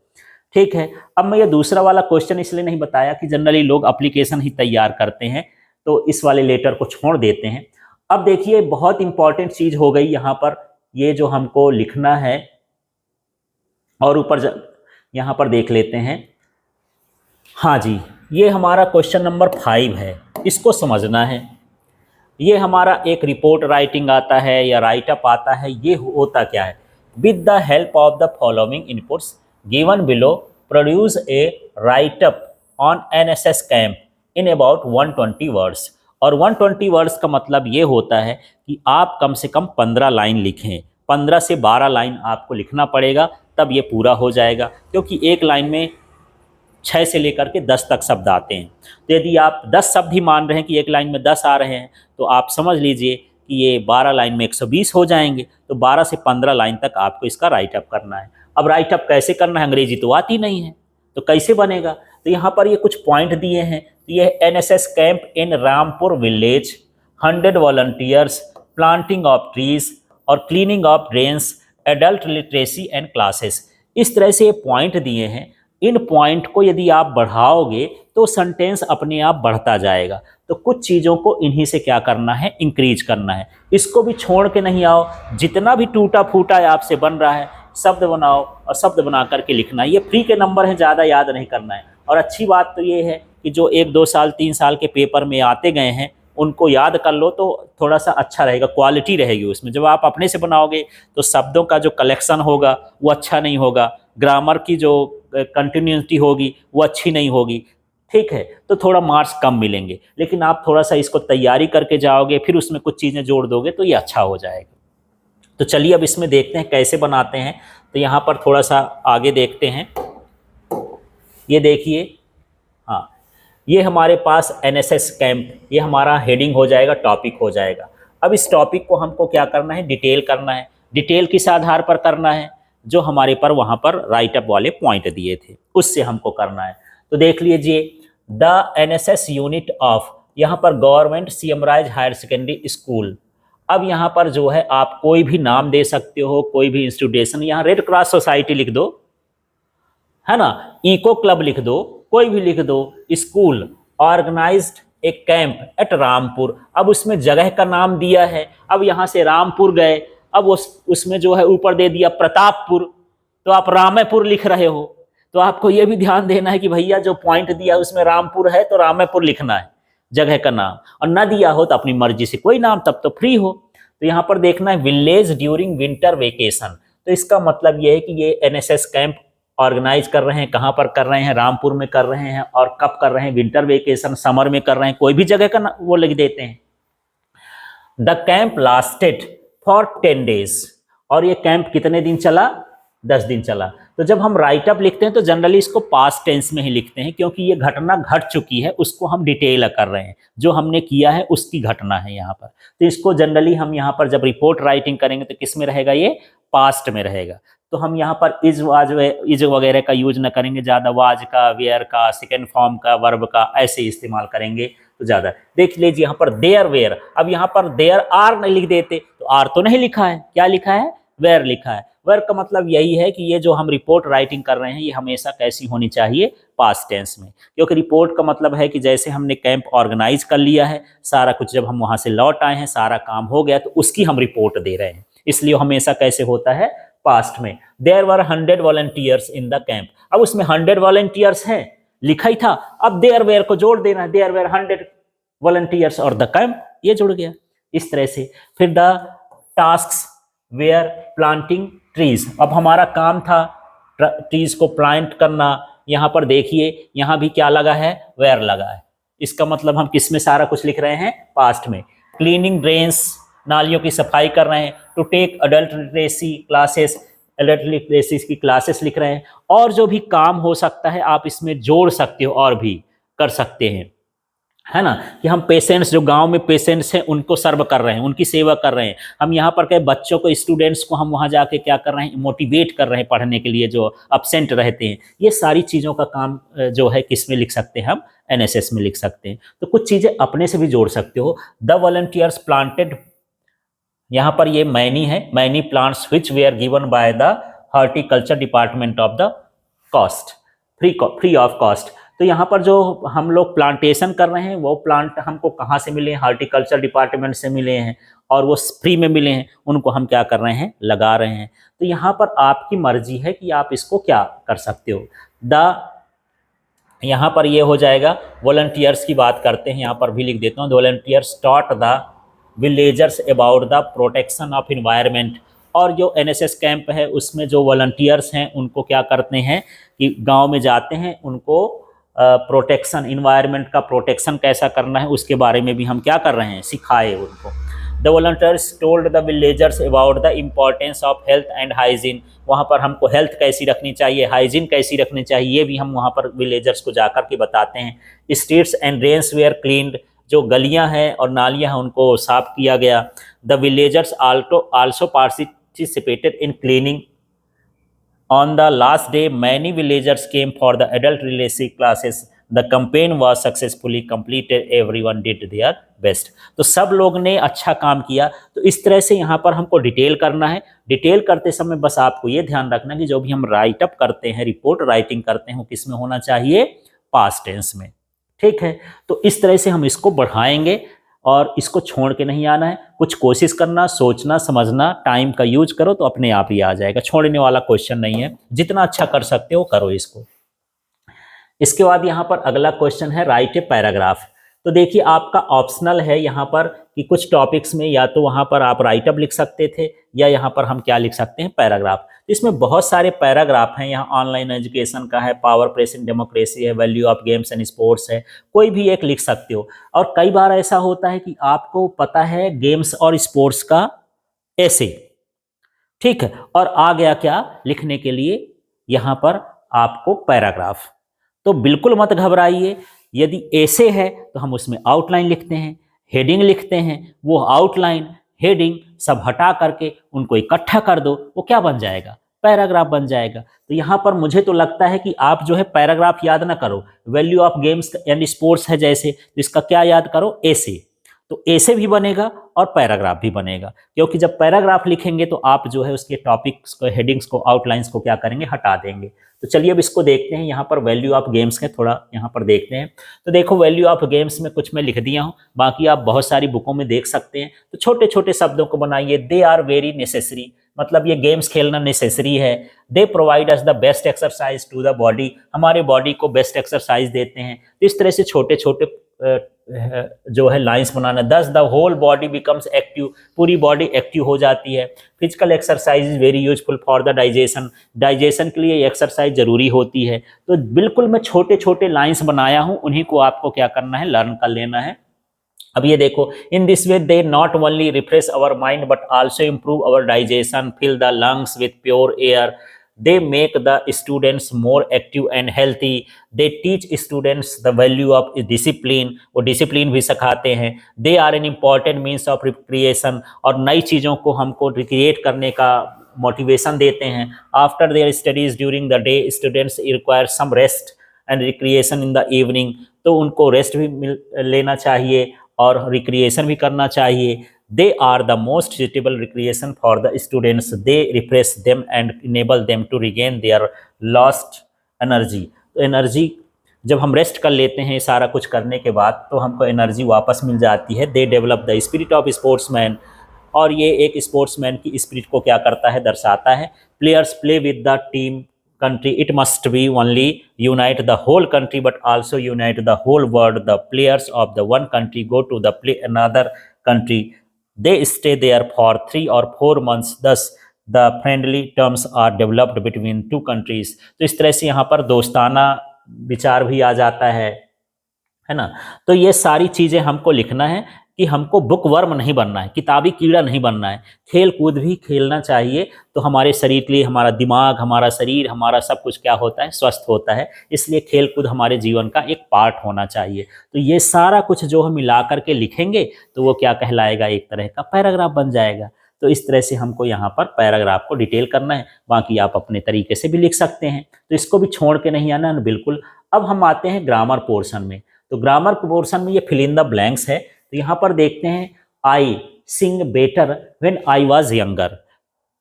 ठीक है। अब मैं ये दूसरा वाला क्वेश्चन इसलिए नहीं बताया कि जनरली लोग एप्लीकेशन ही तैयार करते हैं, तो इस वाले लेटर को छोड़ देते हैं। अब देखिए बहुत इंपॉर्टेंट चीज हो गई यहाँ पर, ये जो हमको लिखना है, और ऊपर यहाँ पर देख लेते हैं। हाँ जी, ये हमारा क्वेश्चन नंबर 5 है, इसको समझना है। ये हमारा एक रिपोर्ट राइटिंग आता है या राइटअप आता है। ये होता क्या है, with the help of the following inputs given below produce a write up on NSS camp in about 120 words. और 120 वर्ड्स का मतलब ये होता है कि आप कम से कम 15 लाइन लिखें, 15 से 12 लाइन आपको लिखना पड़ेगा, तब ये पूरा हो जाएगा, क्योंकि एक लाइन में 6 से लेकर के 10 तक शब्द आते हैं। तो यदि आप 10 शब्द ही मान रहे हैं कि एक लाइन में 10 आ रहे हैं, तो आप समझ लीजिए कि ये 12 लाइन में 120 हो जाएंगे। तो 12 से 15 लाइन तक आपको इसका राइटअप करना है। अब राइटअप कैसे करना है, अंग्रेजी तो आती नहीं है, तो कैसे बनेगा। तो यहाँ पर ये कुछ पॉइंट दिए हैं। तो ये NSS camp in Rampur village, 100 volunteers, planting of trees और cleaning of drains, adult literacy and classes. इस तरह से ये पॉइंट दिए हैं। इन पॉइंट को यदि आप बढ़ाओगे तो सेंटेंस अपने आप बढ़ता जाएगा। तो कुछ चीज़ों को इन्हीं से क्या करना है, इंक्रीज करना है। इसको भी छोड़ के नहीं आओ, जितना भी टूटा फूटा आपसे बन रहा है शब्द बनाओ, और शब्द बना करके लिखना है। ये फ्री के नंबर हैं, ज़्यादा याद नहीं करना है। और अच्छी बात तो ये है कि जो 1-2 साल 3 साल के पेपर में आते गए हैं उनको याद कर लो, तो थोड़ा सा अच्छा रहेगा, क्वालिटी रहेगी उसमें। जब आप अपने से बनाओगे तो शब्दों का जो कलेक्शन होगा वो अच्छा नहीं होगा, ग्रामर की जो कंटिन्यूटी होगी वो अच्छी नहीं होगी, ठीक है, तो थोड़ा मार्क्स कम मिलेंगे। लेकिन आप थोड़ा सा इसको तैयारी करके जाओगे, फिर उसमें कुछ चीज़ें जोड़ दोगे तो ये अच्छा हो जाएगा। तो चलिए अब इसमें देखते हैं कैसे बनाते हैं। तो यहाँ पर थोड़ा सा आगे देखते हैं, ये देखिए, हाँ, ये हमारे पास एनएसएस कैंप, ये हमारा हेडिंग हो जाएगा, टॉपिक हो जाएगा। अब इस टॉपिक को हमको क्या करना है, डिटेल करना है। डिटेल किस आधार पर करना है, जो हमारे पर वहाँ पर राइटअप वाले पॉइंट दिए थे उससे हमको करना है। तो देख लीजिए, द एनएसएस यूनिट ऑफ, यहाँ पर गवर्नमेंट सीएमराइज हायर सेकेंडरी स्कूल। अब यहाँ पर जो है आप कोई भी नाम दे सकते हो, कोई भी इंस्टीट्यूशन, यहाँ रेड क्रॉस सोसाइटी लिख दो, है ना, इको क्लब लिख दो, कोई भी लिख दो। School organised a camp at Rampur, अब उसमें जगह का नाम दिया है। अब यहाँ से रामपुर गए, अब उसमें जो है ऊपर दे दिया प्रतापपुर, तो आप रामेपुर लिख रहे हो। तो आपको ये भी ध्यान देना है कि भैया जो पॉइंट दिया है उसमें रामपुर है तो रामेपुर लिखना है जगह का नाम, और ना दिया हो तो अपनी मर्जी से कोई नाम, तब तो फ्री हो। तो यहाँ पर देखना है विलेज ड्यूरिंग विंटर वेकेशन, तो इसका मतलब ये है कि ये एनएसएस कैंप ऑर्गेनाइज कर रहे हैं, कहाँ पर कर रहे हैं, रामपुर में कर रहे हैं, और कब कर रहे हैं, विंटर वेकेशन, समर में कर रहे हैं, कोई भी जगह का वो लिख देते हैं। The camp lasted for 10 days, और ये कैंप कितने दिन चला, 10 दिन चला। तो जब हम राइटअप लिखते हैं तो जनरली इसको पास्ट टेंस में ही लिखते हैं, क्योंकि ये घटना घट चुकी है, उसको हम डिटेल कर रहे हैं, जो हमने किया है उसकी घटना है यहाँ पर। तो इसको जनरली हम यहाँ पर जब रिपोर्ट राइटिंग करेंगे तो किस में रहेगा, ये पास्ट में रहेगा। तो हम यहाँ पर इज वाज इज वगैरह का यूज न करेंगे ज़्यादा, वाज का, वेयर का, सेकेंड फॉर्म का, वर्ब का, ऐसे इस्तेमाल करेंगे तो ज़्यादा। देख लीजिए यहाँ पर देयर वेयर, अब यहाँ पर देयर आर नहीं लिख देते, तो आर तो नहीं लिखा है, क्या लिखा है, वेयर लिखा है। वेयर का मतलब यही है कि ये जो हम रिपोर्ट राइटिंग कर रहे हैं ये हमेशा कैसी होनी चाहिए, पास्ट टेंस में, क्योंकि रिपोर्ट का मतलब है कि जैसे हमने कैंप ऑर्गेनाइज कर लिया है, सारा कुछ, जब हम वहाँ से लौट आए हैं, सारा काम हो गया, तो उसकी हम रिपोर्ट दे रहे हैं, इसलिए हमेशा कैसे होता है, पास्ट में। There were 100 volunteers in the camp, अब उसमें 100 वॉलंटियर्स हैं, लिखा ही था, अब देयर वेयर को जोड़ देना है, देयर वेयर 100 वॉलंटियर्स और द कैंप ये जुड़ गया, इस तरह से। फिर the tasks were planting trees, अब हमारा काम था ट्रीज को प्लांट करना। यहाँ पर देखिए, यहाँ भी क्या लगा है, वेयर लगा है, इसका मतलब हम किस में सारा कुछ लिख रहे हैं, पास्ट में। क्लीनिंग ड्रेन्स, नालियों की सफाई कर रहे हैं। To take adult literacy classes, adult literacy की क्लासेस लिख रहे हैं। और जो भी काम हो सकता है आप इसमें जोड़ सकते हो, और भी कर सकते हैं, है ना, कि हम पेशेंट्स, जो गांव में पेशेंट्स हैं उनको सर्व कर रहे हैं, उनकी सेवा कर रहे हैं। हम यहाँ पर कई बच्चों को, स्टूडेंट्स को हम वहाँ जाके क्या कर रहे हैं, मोटिवेट कर रहे हैं पढ़ने के लिए, जो अपसेंट रहते हैं। ये सारी चीज़ों का काम जो है किस में लिख सकते हैं, हम एनएसएस में लिख सकते हैं। तो कुछ चीज़ें अपने से भी जोड़ सकते हो। द वॉलंटियर्स प्लांटेड, यहाँ पर ये मैनी है, many plants which were given by the horticulture department of the cost, free of cost. तो यहाँ पर जो हम लोग प्लांटेशन कर रहे हैं वो प्लांट हमको कहाँ से मिले हैं, हॉर्टिकल्चर डिपार्टमेंट से मिले हैं, और वो फ्री में मिले हैं, उनको हम क्या कर रहे हैं, लगा रहे हैं। तो यहाँ पर आपकी मर्जी है कि आप इसको क्या कर सकते हो। यहाँ पर ये हो जाएगा, वॉलंटियर्स की बात करते हैं, यहाँ पर भी लिख देता हूँ, volunteers taught the villagers about the protection of environment. और जो एनएसएस कैंप है उसमें जो वॉलंटियर्स हैं उनको क्या करते हैं कि गांव में जाते हैं, उनको प्रोटेक्शन, इन्वायरमेंट का प्रोटेक्शन कैसा करना है उसके बारे में भी हम क्या कर रहे हैं, सिखाए उनको। The volunteers told the villagers about the importance of health and hygiene, वहाँ पर हमको हेल्थ कैसी रखनी चाहिए, हाइजीन कैसी रखनी चाहिए, ये भी हम वहाँ पर विलेजर्स को जाकर के बताते हैं। Streets and drains were cleaned, जो गलियाँ हैं और नालियाँ हैं उनको साफ किया गया। The villagers also participated in cleaning. On the last day, many villagers came for the adult literacy classes. The campaign was successfully completed. Everyone did their best. तो सब लोग ने अच्छा काम किया। तो इस तरह से यहाँ पर हमको डिटेल करना है। डिटेल करते समय बस आपको ये ध्यान रखना कि जो भी हम राइटअप करते हैं, रिपोर्ट राइटिंग करते हैं, वो किस में होना चाहिए, पास्ट टेंस में, ठीक है। तो इस तरह से हम इसको बढ़ाएंगे और इसको छोड़ के नहीं आना है, कुछ कोशिश करना, सोचना, समझना, टाइम का यूज करो तो अपने आप ही आ जाएगा। छोड़ने वाला क्वेश्चन नहीं है, जितना अच्छा कर सकते हो करो इसको। इसके बाद यहाँ पर अगला क्वेश्चन है राइट ए पैराग्राफ। तो देखिए आपका ऑप्शनल है यहाँ पर कि कुछ टॉपिक्स में या तो वहाँ पर आप राइट अप लिख सकते थे या यहाँ पर हम क्या लिख सकते हैं, पैराग्राफ। तो इसमें बहुत सारे पैराग्राफ हैं, यहाँ ऑनलाइन एजुकेशन का है, पावर प्लेस इन डेमोक्रेसी है, value of games and sports है, कोई भी एक लिख सकते हो। और कई बार ऐसा होता है कि आपको पता है गेम्स और स्पोर्ट्स का ऐसे, ठीक है, और आ गया क्या लिखने के लिए यहाँ पर आपको पैराग्राफ। तो बिल्कुल मत घबराइए, यदि ऐसे है तो हम उसमें आउटलाइन लिखते हैं, हेडिंग लिखते हैं, वो आउटलाइन हेडिंग सब हटा करके उनको इकट्ठा कर दो, वो क्या बन जाएगा, पैराग्राफ बन जाएगा। तो यहाँ पर मुझे तो लगता है कि आप जो है पैराग्राफ याद ना करो, value of games and sports है जैसे, तो इसका क्या याद करो, ऐसे। तो ऐसे भी बनेगा और पैराग्राफ भी बनेगा, क्योंकि जब पैराग्राफ लिखेंगे तो आप जो है उसके टॉपिक्स को, हेडिंग्स को, आउटलाइंस को क्या करेंगे, हटा देंगे। तो चलिए अब इसको देखते हैं। यहाँ पर वैल्यू ऑफ गेम्स है, थोड़ा यहाँ पर देखते हैं। तो देखो वैल्यू ऑफ गेम्स में कुछ मैं लिख दिया हूँ, बाकी आप बहुत सारी बुकों में देख सकते हैं। तो छोटे छोटे शब्दों को बनाइए। दे आर वेरी नेसेसरी, मतलब ये गेम्स खेलना नेसेसरी है। They provide us the best exercise to the body, हमारे बॉडी को बेस्ट एक्सरसाइज देते हैं। तो इस तरह से छोटे छोटे जो है लाइंस बनाना। Thus the whole body becomes active, पूरी बॉडी एक्टिव हो जाती है। Physical exercise is very useful for the digestion, digestion के लिए एक्सरसाइज जरूरी होती है। तो बिल्कुल मैं छोटे छोटे लाइंस बनाया हूं, उन्हीं को आपको क्या करना है, लर्न कर लेना है। अब ये देखो, in this way they not only refresh our mind but also improve our digestion, fill the lungs with pure air, they make the students more active and healthy, they teach students the value of discipline, वो discipline भी सिखाते हैं। they are an important means of recreation, और नई चीज़ों को हमको recreate करने का मोटिवेशन देते हैं। after their studies during the day students require some rest and recreation in the evening, तो उनको रेस्ट भी लेना चाहिए और रिक्रिएशन भी करना चाहिए। They are the most suitable recreation for the students. They refresh them and enable them to regain their lost energy. तो एनर्जी जब हम रेस्ट कर लेते हैं सारा कुछ करने के बाद, तो हमको एनर्जी वापस मिल जाती है। They develop the spirit of sportsman, और ये एक स्पोर्ट्समैन की स्पिरिट को क्या करता है, दर्शाता है। Players play with the team country, it must be only unite the whole country but also unite the whole world. The players of the one country go to the play another country, they stay there for 3 or 4 months, thus the friendly terms are developed between two countries. तो इस तरह से यहाँ पर दोस्ताना विचार भी आ जाता है ना। तो ये सारी चीज़ें हमको लिखना है कि हमको बुक वर्म नहीं बनना है, किताबी कीड़ा नहीं बनना है। खेल कूद भी खेलना चाहिए, तो हमारे शरीर के लिए, हमारा दिमाग, हमारा शरीर, हमारा सब कुछ क्या होता है, स्वस्थ होता है। इसलिए खेल कूद हमारे जीवन का एक पार्ट होना चाहिए। तो ये सारा कुछ जो हम मिला करके लिखेंगे तो वो क्या कहलाएगा, एक तरह का पैराग्राफ बन जाएगा। तो इस तरह से हमको यहाँ पर पैराग्राफ को डिटेल करना है, बाकी आप अपने तरीके से भी लिख सकते हैं। तो इसको भी छोड़ के नहीं आना है, बिल्कुल। अब हम आते हैं ग्रामर पोर्शन में। तो ग्रामर पोर्शन में ये फिल इन द ब्लैंक्स है। तो यहाँ पर देखते हैं, I sing better when I was younger.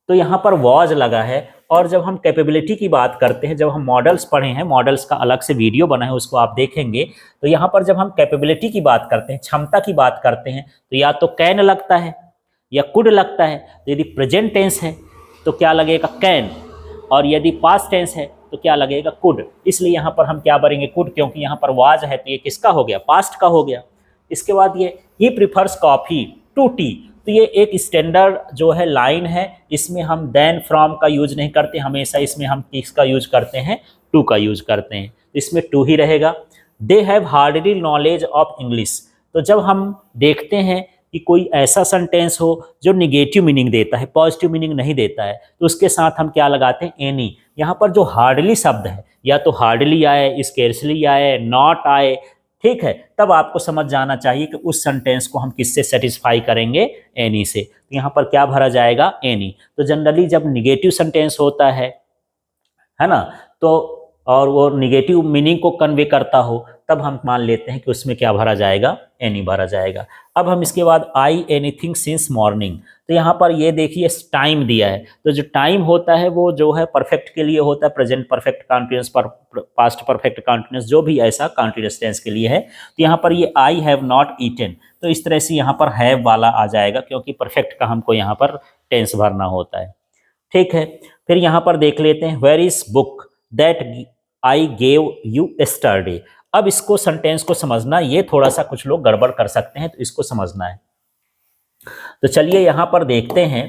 तो यहाँ पर वॉज लगा है, और जब हम कैपेबिलिटी की बात करते हैं, जब हम मॉडल्स पढ़े हैं, मॉडल्स का अलग से वीडियो बना है, उसको आप देखेंगे। तो यहाँ पर जब हम कैपेबिलिटी की बात करते हैं, क्षमता की बात करते हैं, तो या तो कैन लगता है या कुड लगता है। तो यदि प्रेजेंट टेंस है तो क्या लगेगा, कैन, और यदि पास्ट टेंस है तो क्या लगेगा, कुड। इसलिए यहाँ पर हम क्या भरेंगे, कुड, क्योंकि यहाँ पर वाज है तो ये किसका हो गया, पास्ट का हो गया। इसके बाद ये ही प्रिफर्स कॉफ़ी टू टी। तो ये एक स्टैंडर्ड जो है लाइन है, इसमें हम देन फ्रॉम का यूज नहीं करते, हमेशा इसमें हम किसका यूज करते हैं, टू का यूज करते हैं। तो इसमें टू ही रहेगा। They have hardly knowledge of English. तो जब हम देखते हैं कि कोई ऐसा सेंटेंस हो जो निगेटिव मीनिंग देता है, पॉजिटिव मीनिंग नहीं देता है, तो उसके साथ हम क्या लगाते हैं, एनी। यहाँ पर जो हार्डली शब्द है, या तो हार्डली आए, स्केर्सली आए, नॉट आए, ठीक है, तब आपको समझ जाना चाहिए कि उस सेंटेंस को हम किससे सेटिस्फाई करेंगे, एनी से। तो यहाँ पर क्या भरा जाएगा, एनी। तो जनरली जब निगेटिव सेंटेंस होता है ना, तो और वो निगेटिव मीनिंग को कन्वे करता हो, तब हम मान लेते हैं कि उसमें क्या भरा जाएगा, एनी भरा जाएगा। अब हम इसके बाद आई एनीथिंग सिंस मॉर्निंग। तो यहाँ पर ये देखिए टाइम दिया है। तो जो टाइम होता है वो जो है परफेक्ट के लिए होता है, present perfect continuous, past perfect continuous, जो भी ऐसा कॉन्टिन्यूअस टेंस के लिए है। तो यहाँ पर ये आई हैव नॉट ईटन, तो इस तरह से यहाँ पर हैव वाला आ जाएगा, क्योंकि परफेक्ट का हमको यहाँ पर टेंस भरना होता है। ठीक है, फिर यहाँ पर देख लेते हैं, where is book that I gave you yesterday. अब इसको सेंटेंस को समझना, ये थोड़ा सा कुछ लोग गड़बड़ कर सकते हैं, तो इसको समझना है। तो चलिए यहां पर देखते हैं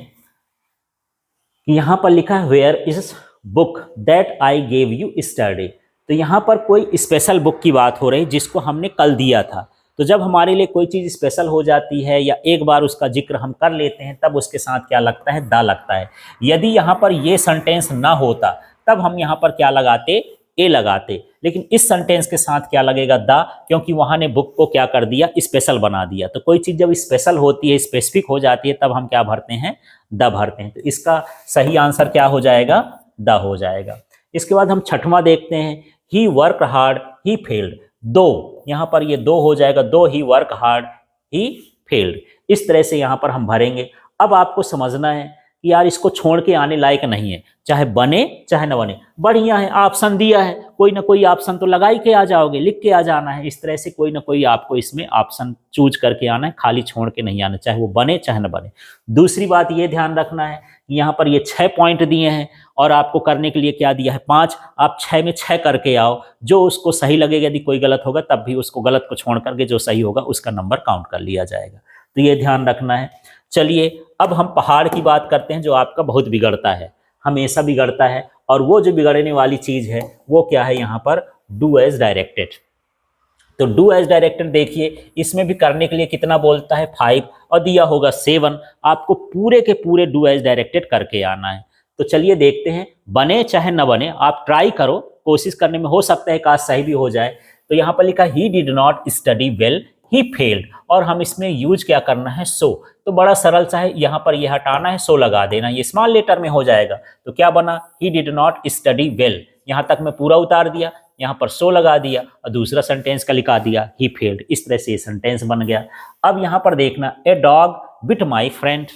कि यहां पर लिखा है where is book that I gave you yesterday. तो यहां पर कोई स्पेशल बुक की बात हो रही जिसको हमने कल दिया था। तो जब हमारे लिए कोई चीज़ स्पेशल हो जाती है या एक बार उसका जिक्र हम कर लेते हैं, तब उसके साथ क्या लगता है, दा लगता है। यदि यहाँ पर ये सेंटेंस ना होता तब हम यहाँ पर क्या लगाते, ए लगाते। लेकिन इस सेंटेंस के साथ क्या लगेगा, दा, क्योंकि वहाँ ने बुक को क्या कर दिया, स्पेशल बना दिया। तो कोई चीज़ जब स्पेशल होती है, स्पेसिफिक हो जाती है, तब हम क्या भरते हैं, द भरते हैं। तो इसका सही आंसर क्या हो जाएगा, द हो जाएगा। इसके बाद हम छठवां देखते हैं, ही वर्क हार्ड ही फेल्ड। दो, यहां पर ये दो हो जाएगा, दो ही वर्क हार्ड ही फेल्ड। इस तरह से यहां पर हम भरेंगे। अब आपको समझना है कि यार इसको छोड़ के आने लायक नहीं है, चाहे बने चाहे न बने। बढ़िया है, ऑप्शन दिया है, कोई ना कोई ऑप्शन तो लगा ही के आ जाओगे, लिख के आ जाना है। इस तरह से कोई ना कोई आपको इसमें ऑप्शन चूज करके आना है, खाली छोड़ के नहीं आना, चाहे वो बने चाहे न बने। दूसरी बात ये ध्यान रखना है, यहाँ पर ये 6 पॉइंट दिए हैं और आपको करने के लिए क्या दिया है, 5। आप 6 में 6 करके आओ, जो उसको सही लगेगा। यदि कोई गलत होगा तब भी उसको गलत को छोड़ करके जो सही होगा उसका नंबर काउंट कर लिया जाएगा। तो ये ध्यान रखना है। चलिए अब हम पहाड़ की बात करते हैं, जो आपका बहुत बिगड़ता है, हमेशा बिगड़ता है। और वो जो बिगड़ने वाली चीज़ है वो क्या है, यहाँ पर डू एज डायरेक्टेड। तो डू एज डायरेक्टेड देखिए, इसमें भी करने के लिए कितना बोलता है, 5 और दिया होगा 7। आपको पूरे के पूरे डू एज डायरेक्टेड करके आना है। तो चलिए देखते हैं, बने चाहे न बने आप ट्राई करो, कोशिश करने में हो सकता है काश सही भी हो जाए। तो यहाँ पर लिखा he did not study well he failed, और हम इसमें यूज क्या करना है, सो। तो बड़ा सरल सा है, यहाँ पर ये हटाना है, सो लगा देना, ये स्मॉल लेटर में हो जाएगा। तो क्या बना, he did not study well. यहाँ तक मैं पूरा उतार दिया, यहाँ पर सो लगा दिया और दूसरा सेंटेंस का लिखा दिया ही फेल्ड। इस तरह से ये सेंटेंस बन गया। अब यहाँ पर देखना, a dog bit my friend.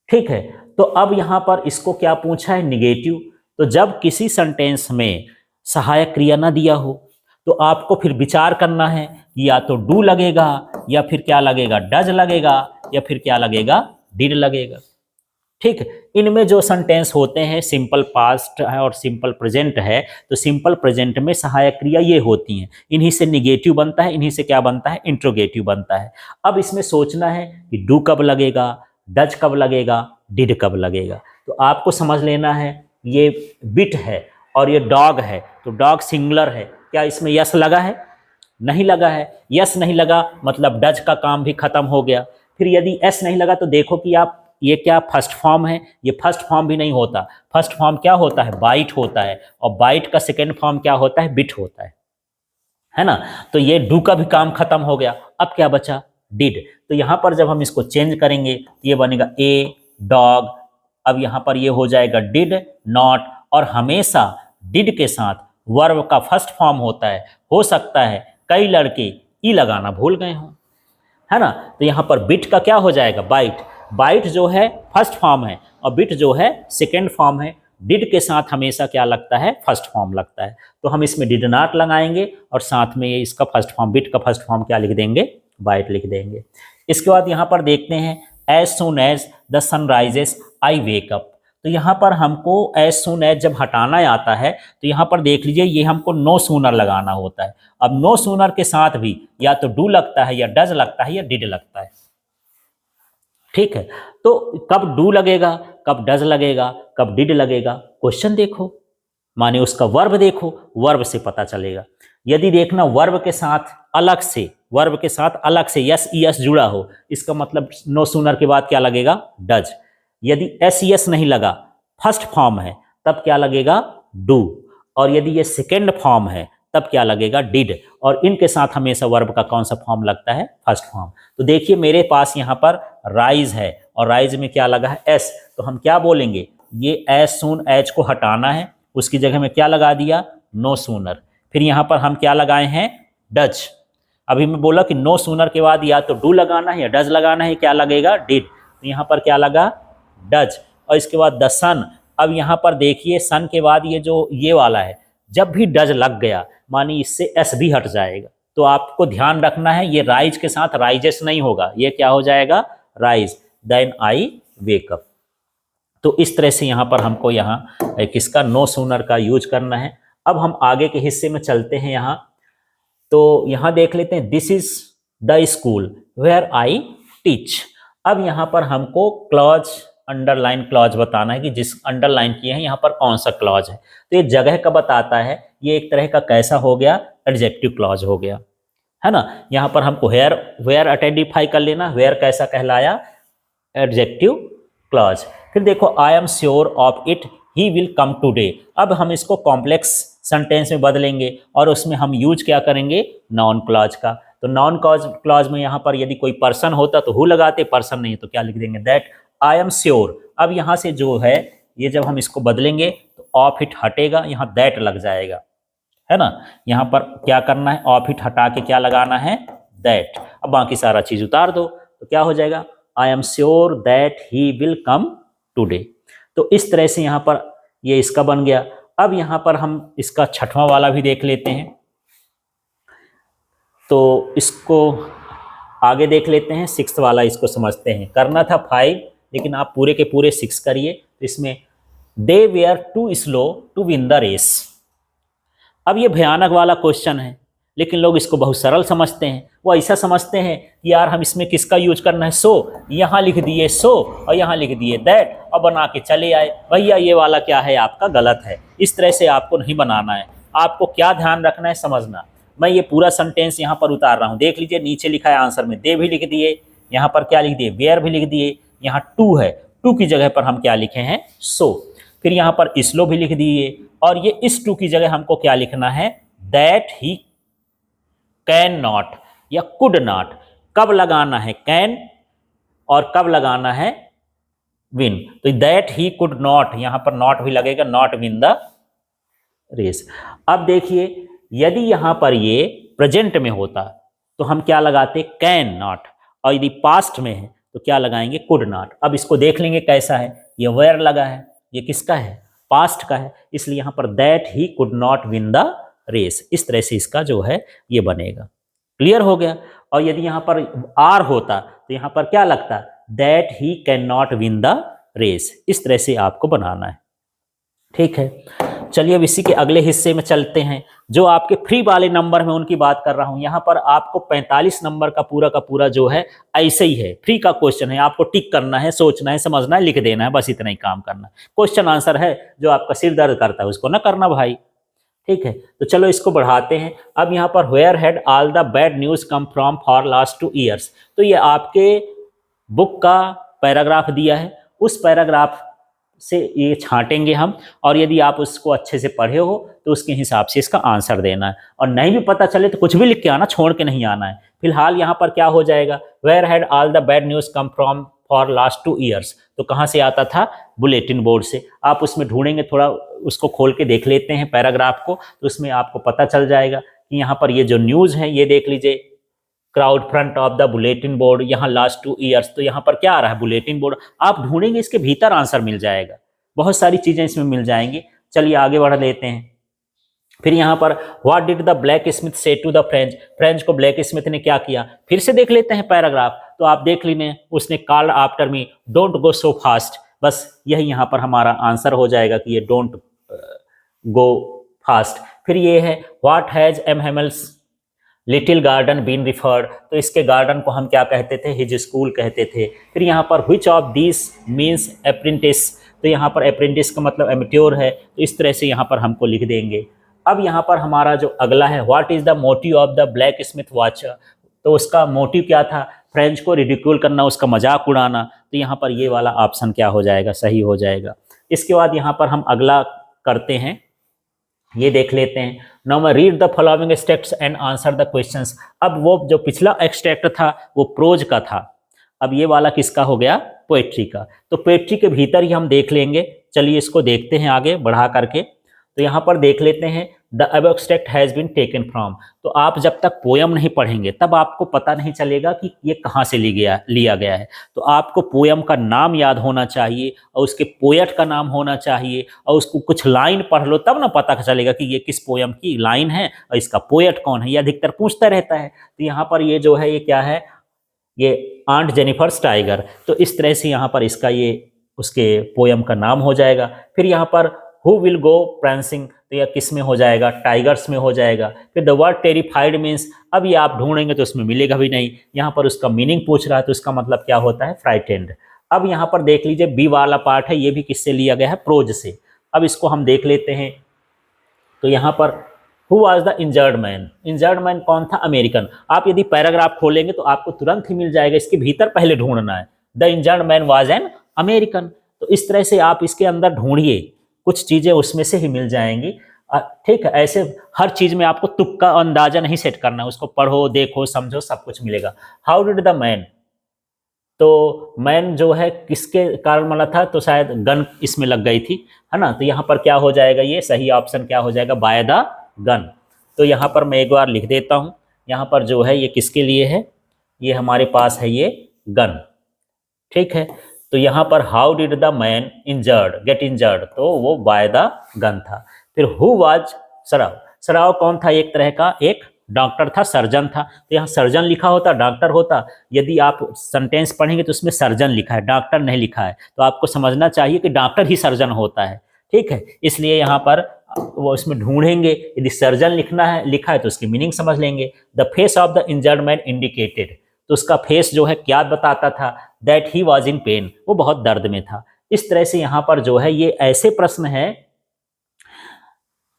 ठीक है, तो अब यहाँ पर इसको क्या पूछा है, निगेटिव। तो जब किसी सेंटेंस में सहायक क्रिया ना दिया हो तो आपको फिर विचार करना है कि या तो डू लगेगा, या फिर क्या लगेगा, डज लगेगा, या फिर क्या लगेगा, डिड लगेगा। ठीक, इनमें जो सेंटेंस होते हैं सिंपल पास्ट है और सिंपल प्रेजेंट है, तो सिंपल प्रेजेंट में सहायक क्रिया ये होती हैं, इन्हीं से निगेटिव बनता है, इन्हीं से क्या बनता है, इंट्रोगेटिव बनता है। अब इसमें सोचना है कि डू कब लगेगा, डज कब लगेगा, डिड कब लगेगा। तो आपको समझ लेना है, ये बिट है और ये डॉग है, तो डॉग सिंगुलर है। क्या इसमें यस लगा है, नहीं लगा है। यस नहीं लगा मतलब डज का काम भी खत्म हो गया। फिर यदि एस नहीं लगा तो देखो कि आप ये क्या फर्स्ट फॉर्म है, ये फर्स्ट फॉर्म भी नहीं होता। फर्स्ट फॉर्म क्या होता है, बाइट होता है, और बाइट का सेकेंड फॉर्म क्या होता है, बिट होता है ना। तो ये डू का भी काम खत्म हो गया। अब क्या बचा, डिड। तो यहां पर जब हम इसको चेंज करेंगे ये बनेगा ए डॉग। अब यहां पर ये हो जाएगा डिड नॉट, और हमेशा डिड के साथ वर्ब का फर्स्ट फॉर्म होता है। हो सकता है कई लड़के ई लगाना भूल गए हों, है ना। तो यहाँ पर बिट का क्या हो जाएगा, बाइट। बाइट जो है फर्स्ट फॉर्म है और बिट जो है सेकेंड फॉर्म है। डिड के साथ हमेशा क्या लगता है, फर्स्ट फॉर्म लगता है। तो हम इसमें डिड नॉट लगाएंगे और साथ में ये इसका फर्स्ट फॉर्म, बिट का फर्स्ट फॉर्म क्या लिख देंगे, बाइट लिख देंगे। इसके बाद यहाँ पर देखते हैं, as soon as the sun rises I wake up. तो यहाँ पर हमको एज सून एज जब हटाना आता है तो यहाँ पर देख लीजिए, ये हमको नो सूनर लगाना होता है। अब नो सूनर के साथ भी या तो डू लगता है, या डज लगता है, या डिड लगता है। ठीक है, तो कब डू लगेगा, कब डज लगेगा, कब डिड लगेगा, क्वेश्चन देखो, माने उसका वर्ब देखो, वर्ब से पता चलेगा। यदि देखना वर्ब के साथ अलग से, वर्ब के साथ अलग से यस ईएस जुड़ा हो, इसका मतलब नो सूनर के बाद क्या लगेगा, डज। यदि एस ईएस नहीं लगा, फर्स्ट फॉर्म है, तब क्या लगेगा, डू। और यदि ये सेकेंड फॉर्म है तब क्या लगेगा, डिड। और इनके साथ हमेशा वर्ब का कौन सा फॉर्म लगता है, फर्स्ट फॉर्म। तो देखिए मेरे पास यहाँ पर राइज है और राइज में क्या लगा है, एस। तो हम क्या बोलेंगे, ये एज सून एज को हटाना है, उसकी जगह में क्या लगा दिया, नो सूनर। फिर यहाँ पर हम क्या लगाए हैं, डज। अभी मैं बोला कि नो सूनर के बाद या तो डू लगाना है या डज लगाना है, क्या लगेगा, डिड। तो यहाँ पर क्या लगा, डज। और इसके बाद द सन। अब यहाँ पर देखिए सन के बाद ये जो ये वाला है, जब भी डज लग गया मानी इससे एस भी हट जाएगा। तो आपको ध्यान रखना है, ये राइज के साथ राइजेस नहीं होगा, ये क्या हो जाएगा, rise. Then I wake up. तो इस तरह से यहाँ पर हमको यहाँ किसका, नो सूनर का यूज करना है। अब हम आगे के हिस्से में चलते हैं यहाँ। तो यहाँ देख लेते हैं, this is the school where I teach. अब यहाँ पर हमको क्लॉज, अंडरलाइन क्लॉज बताना है कि जिस अंडरलाइन किए हैं यहाँ पर कौन सा क्लॉज है। तो ये जगह का बताता है, ये एक तरह का कैसा हो गया, एडजेक्टिव क्लॉज हो गया, है ना। यहाँ पर हमको वेयर वेयर आइडेंटिफाई कर लेना, वेयर कैसा कहलाया, एडजेक्टिव क्लॉज। फिर देखो, I am sure of it he will come today. अब हम इसको कॉम्प्लेक्स सेंटेंस में बदलेंगे और उसमें हम यूज क्या करेंगे, नाउन क्लॉज का। तो नाउन क्लॉज में यहाँ पर यदि कोई पर्सन होता तो हु लगाते, पर्सन नहीं तो क्या लिख देंगे, दैट। आई एम श्योर, अब यहाँ से जो है ये जब हम इसको बदलेंगे तो ऑफ इट हटेगा, यहाँ दैट लग जाएगा, है ना। यहाँ पर क्या करना है, ऑफ इट हटा के क्या लगाना है, दैट। अब बाकी सारा चीज उतार दो तो क्या हो जाएगा, I am sure that he will come today. तो इस तरह से यहाँ पर ये इसका बन गया। अब यहाँ पर हम इसका छठवां वाला भी देख लेते हैं। तो इसको आगे देख लेते हैं, सिक्स्थ वाला इसको समझते हैं। करना था 5 लेकिन आप पूरे के पूरे 6 करिए। तो इसमें they were too slow to win the race. अब ये भयानक वाला क्वेश्चन है लेकिन लोग इसको बहुत सरल समझते हैं। वो ऐसा समझते हैं कि यार हम इसमें किसका यूज करना है, सो, यहाँ लिख दिए सो और यहाँ लिख दिए दैट और बना के चले आए। भैया ये वाला क्या है आपका, गलत है। इस तरह से आपको नहीं बनाना है। आपको क्या ध्यान रखना है, समझना। मैं ये पूरा सेंटेंस यहाँ पर उतार रहा हूँ, देख लीजिए नीचे लिखा है आंसर में, दे भी लिख दिए, यहाँ पर क्या लिख दिए, वेयर भी लिख दिए, यहाँ टू है, टू की जगह पर हम क्या लिखे हैं, सो। फिर यहाँ पर स्लो भी लिख दिए और ये इस टू की जगह हमको क्या लिखना है, दैट ही कैन नॉट या कुड नॉट। कब लगाना है कैन और कब लगाना है विन। तो दैट ही कुड नॉट, यहां पर नॉट भी लगेगा, नॉट विन द रेस। अब देखिए यदि यहां पर ये प्रेजेंट में होता तो हम क्या लगाते, कैन नॉट, और यदि पास्ट में है तो क्या लगाएंगे, कुड नॉट। अब इसको देख लेंगे कैसा है, ये वेयर लगा है, ये किसका है, पास्ट का है, इसलिए यहां पर that he could not win the race. इस तरह से इसका जो है ये बनेगा। क्लियर हो गया। और यदि यहां पर आर होता तो यहां पर क्या लगता, that he can not win the race. इस तरह से आपको बनाना है, ठीक है। चलिए अब इसी के अगले हिस्से में चलते हैं। जो आपके फ्री वाले नंबर में उनकी बात कर रहा हूं। यहां पर आपको 45 नंबर का पूरा जो है ऐसे ही है, फ्री का क्वेश्चन है। आपको टिक करना है, सोचना है, समझना है, लिख देना है, बस इतना ही काम करना है। क्वेश्चन आंसर है, जो आपका सिर दर्द करता है उसको ना करना भाई, ठीक है। तो चलो इसको बढ़ाते हैं। अब यहाँ पर where had all the bad news come from for last 2 years. तो ये आपके बुक का पैराग्राफ दिया है, उस पैराग्राफ से ये छांटेंगे हम, और यदि आप उसको अच्छे से पढ़े हो तो उसके हिसाब से इसका आंसर देना है। और नहीं भी पता चले तो कुछ भी लिख के आना, छोड़ के नहीं आना है। फिलहाल यहाँ पर क्या हो जाएगा, where had all the bad news come from for last 2 years. तो कहाँ से आता था, बुलेटिन बोर्ड से। आप उसमें ढूंढेंगे, थोड़ा उसको खोल के देख लेते हैं पैराग्राफ को, तो उसमें आपको पता चल जाएगा कि यहाँ पर ये जो न्यूज़ है ये देख लीजिए, crowd front of the bulletin board, यहाँ लास्ट 2 ईयर्स। तो यहाँ पर क्या आ रहा है, बुलेटिन बोर्ड। आप ढूंढेंगे इसके भीतर आंसर मिल जाएगा, बहुत सारी चीजें इसमें मिल जाएंगी। चलिए आगे बढ़ लेते हैं। फिर यहाँ पर what did the black Smith से टू द फ्रेंच। फ्रेंच को ब्लैक स्मिथ ने क्या किया, फिर से देख लेते हैं पैराग्राफ। तो आप देख लीजिए, उसने called after me don't go so fast. बस यही यहाँ पर हमारा आंसर हो जाएगा कि ये डोंट गो फास्ट। फिर ये है what has M Hamel's little garden been referred. तो इसके गार्डन को हम क्या कहते थे, हिज स्कूल कहते थे। फिर यहाँ पर which of this means apprentice. तो यहाँ पर अप्रेंटिस का मतलब एमेट्योर है, तो इस तरह से यहाँ पर हमको लिख देंगे। अब यहाँ पर हमारा जो अगला है, what is the motive of the black Smith watch. तो उसका मोटिव क्या था, फ्रेंच को रिडिक्यूल करना, उसका मजाक उड़ाना। तो यहाँ पर ये वाला ऑप्शन क्या हो जाएगा, सही हो जाएगा। इसके बाद यहाँ पर हम अगला करते हैं, ये देख लेते हैं। नाउ मैं read the following extracts and answer the questions. अब वो जो पिछला एक्सट्रैक्ट था वो प्रोज का था, अब ये वाला किसका हो गया, पोएट्री का। तो पोएट्री के भीतर ही हम देख लेंगे। चलिए इसको देखते हैं आगे बढ़ा करके। तो यहाँ पर देख लेते हैं, the above extract has been taken from. तो आप जब तक पोयम नहीं पढ़ेंगे तब आपको पता नहीं चलेगा कि ये कहाँ से लिया गया है। तो आपको पोयम का नाम याद होना चाहिए और उसके पोएट का नाम होना चाहिए, और उसको कुछ लाइन पढ़ लो तब ना पता चलेगा कि ये किस पोयम की लाइन है और इसका पोएट कौन है। ये अधिकतर पूछता रहता है। तो यहाँ पर ये जो है ये क्या है, ये आंट जेनिफर्स टाइगर। तो इस तरह से यहाँ पर इसका ये उसके पोयम का नाम हो जाएगा। फिर यहाँ पर हु विल गो prancing, तो यह किस में हो जाएगा, टाइगर्स में हो जाएगा। फिर द वर्ड टेरिफाइड मीन्स, अब ये आप ढूंढेंगे तो उसमें मिलेगा भी नहीं, यहाँ पर उसका मीनिंग पूछ रहा है तो उसका मतलब क्या होता है, फ्राइटेंड। अब यहाँ पर देख लीजिए बी वाला पार्ट है, ये भी किससे लिया गया है, प्रोज से। अब इसको हम देख लेते हैं। तो यहाँ पर who was the injured man, injured man कौन था, अमेरिकन। आप यदि पैराग्राफ खोलेंगे तो आपको तुरंत ही मिल जाएगा, इसके भीतर पहले ढूंढना है, the injured man was an American. तो इस तरह से आप इसके अंदर ढूंढिए, कुछ चीजें उसमें से ही मिल जाएंगी। ठीक है, ऐसे हर चीज में आपको तुक्का अंदाजा नहीं सेट करना है, उसको पढ़ो, देखो, समझो, सब कुछ मिलेगा। हाउ डिड द मैन, तो मैन जो है किसके कारण मरा था, तो शायद गन इसमें लग गई थी, है ना। तो यहाँ पर क्या हो जाएगा, ये सही ऑप्शन क्या हो जाएगा, बाय द गन। तो यहाँ पर मैं एक बार लिख देता हूँ, यहाँ पर जो है ये किसके लिए है, ये हमारे पास है ये गन। ठीक है, तो यहाँ पर how did the man injured get injured, तो वो बाय द गन था। फिर हु वाज सराव, सराव कौन था, एक तरह का एक डॉक्टर था, सर्जन था। तो यहाँ सर्जन लिखा होता, डॉक्टर होता। यदि आप सेंटेंस पढ़ेंगे तो उसमें सर्जन लिखा है, डॉक्टर नहीं लिखा है, तो आपको समझना चाहिए कि डॉक्टर ही सर्जन होता है। ठीक है, इसलिए यहाँ पर वो इसमें ढूंढेंगे, यदि सर्जन लिखा है तो उसकी मीनिंग समझ लेंगे। The face of the injured man indicated, तो उसका फेस जो है क्या बताता था, that he was in pen, वो बहुत दर्द में था। इस तरह से यहाँ पर जो है ये ऐसे प्रश्न है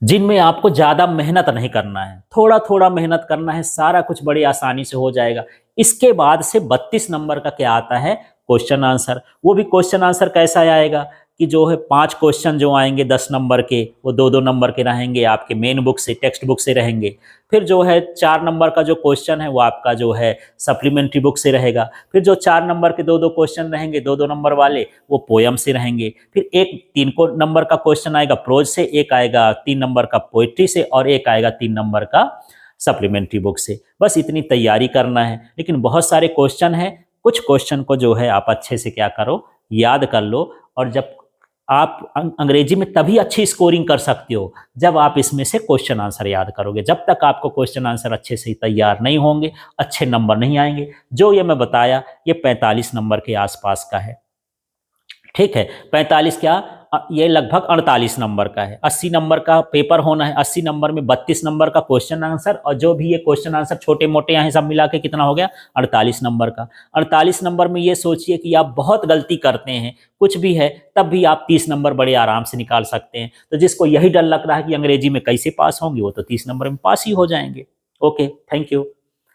जिनमें आपको ज्यादा मेहनत नहीं करना है, थोड़ा थोड़ा मेहनत करना है, सारा कुछ बड़ी आसानी से हो जाएगा। इसके बाद से 32 नंबर का क्या आता है, क्वेश्चन आंसर। वो भी क्वेश्चन आंसर कैसा आएगा कि जो है 5 क्वेश्चन जो आएंगे 10 नंबर के, वो 2-2 नंबर के रहेंगे, आपके मेन बुक से, टेक्स्ट बुक से रहेंगे। फिर जो है 4 नंबर का जो क्वेश्चन है वो आपका जो है सप्लीमेंट्री बुक से रहेगा। फिर जो 4 नंबर के 2-2 क्वेश्चन रहेंगे, 2-2 नंबर वाले, वो पोयम से रहेंगे। फिर एक 3 नंबर का क्वेश्चन आएगा प्रोज से, एक आएगा 3 नंबर का पोइट्री से, और एक आएगा 3 नंबर का सप्लीमेंट्री बुक से। बस इतनी तैयारी करना है, लेकिन बहुत सारे क्वेश्चन हैं। कुछ क्वेश्चन को जो है आप अच्छे से क्या करो, याद कर लो। और जब आप अंग्रेजी में तभी अच्छी स्कोरिंग कर सकते हो जब आप इसमें से क्वेश्चन आंसर याद करोगे। जब तक आपको क्वेश्चन आंसर अच्छे से तैयार नहीं होंगे, अच्छे नंबर नहीं आएंगे। जो ये मैं बताया ये 45 नंबर के आसपास का है। ठीक है, 45 क्या, ये लगभग 48 नंबर का है। 80 नंबर का पेपर होना है, 80 नंबर में 32 नंबर का क्वेश्चन आंसर, और जो भी ये क्वेश्चन आंसर छोटे मोटे यहाँ सब मिला के कितना हो गया, 48 नंबर का। 48 नंबर में ये सोचिए कि आप बहुत गलती करते हैं, कुछ भी है, तब भी आप 30 नंबर बड़े आराम से निकाल सकते हैं। तो जिसको यही डर लग रहा है कि अंग्रेजी में कैसे पास होंगे, वो तो 30 नंबर में पास ही हो जाएंगे। Okay, thank you.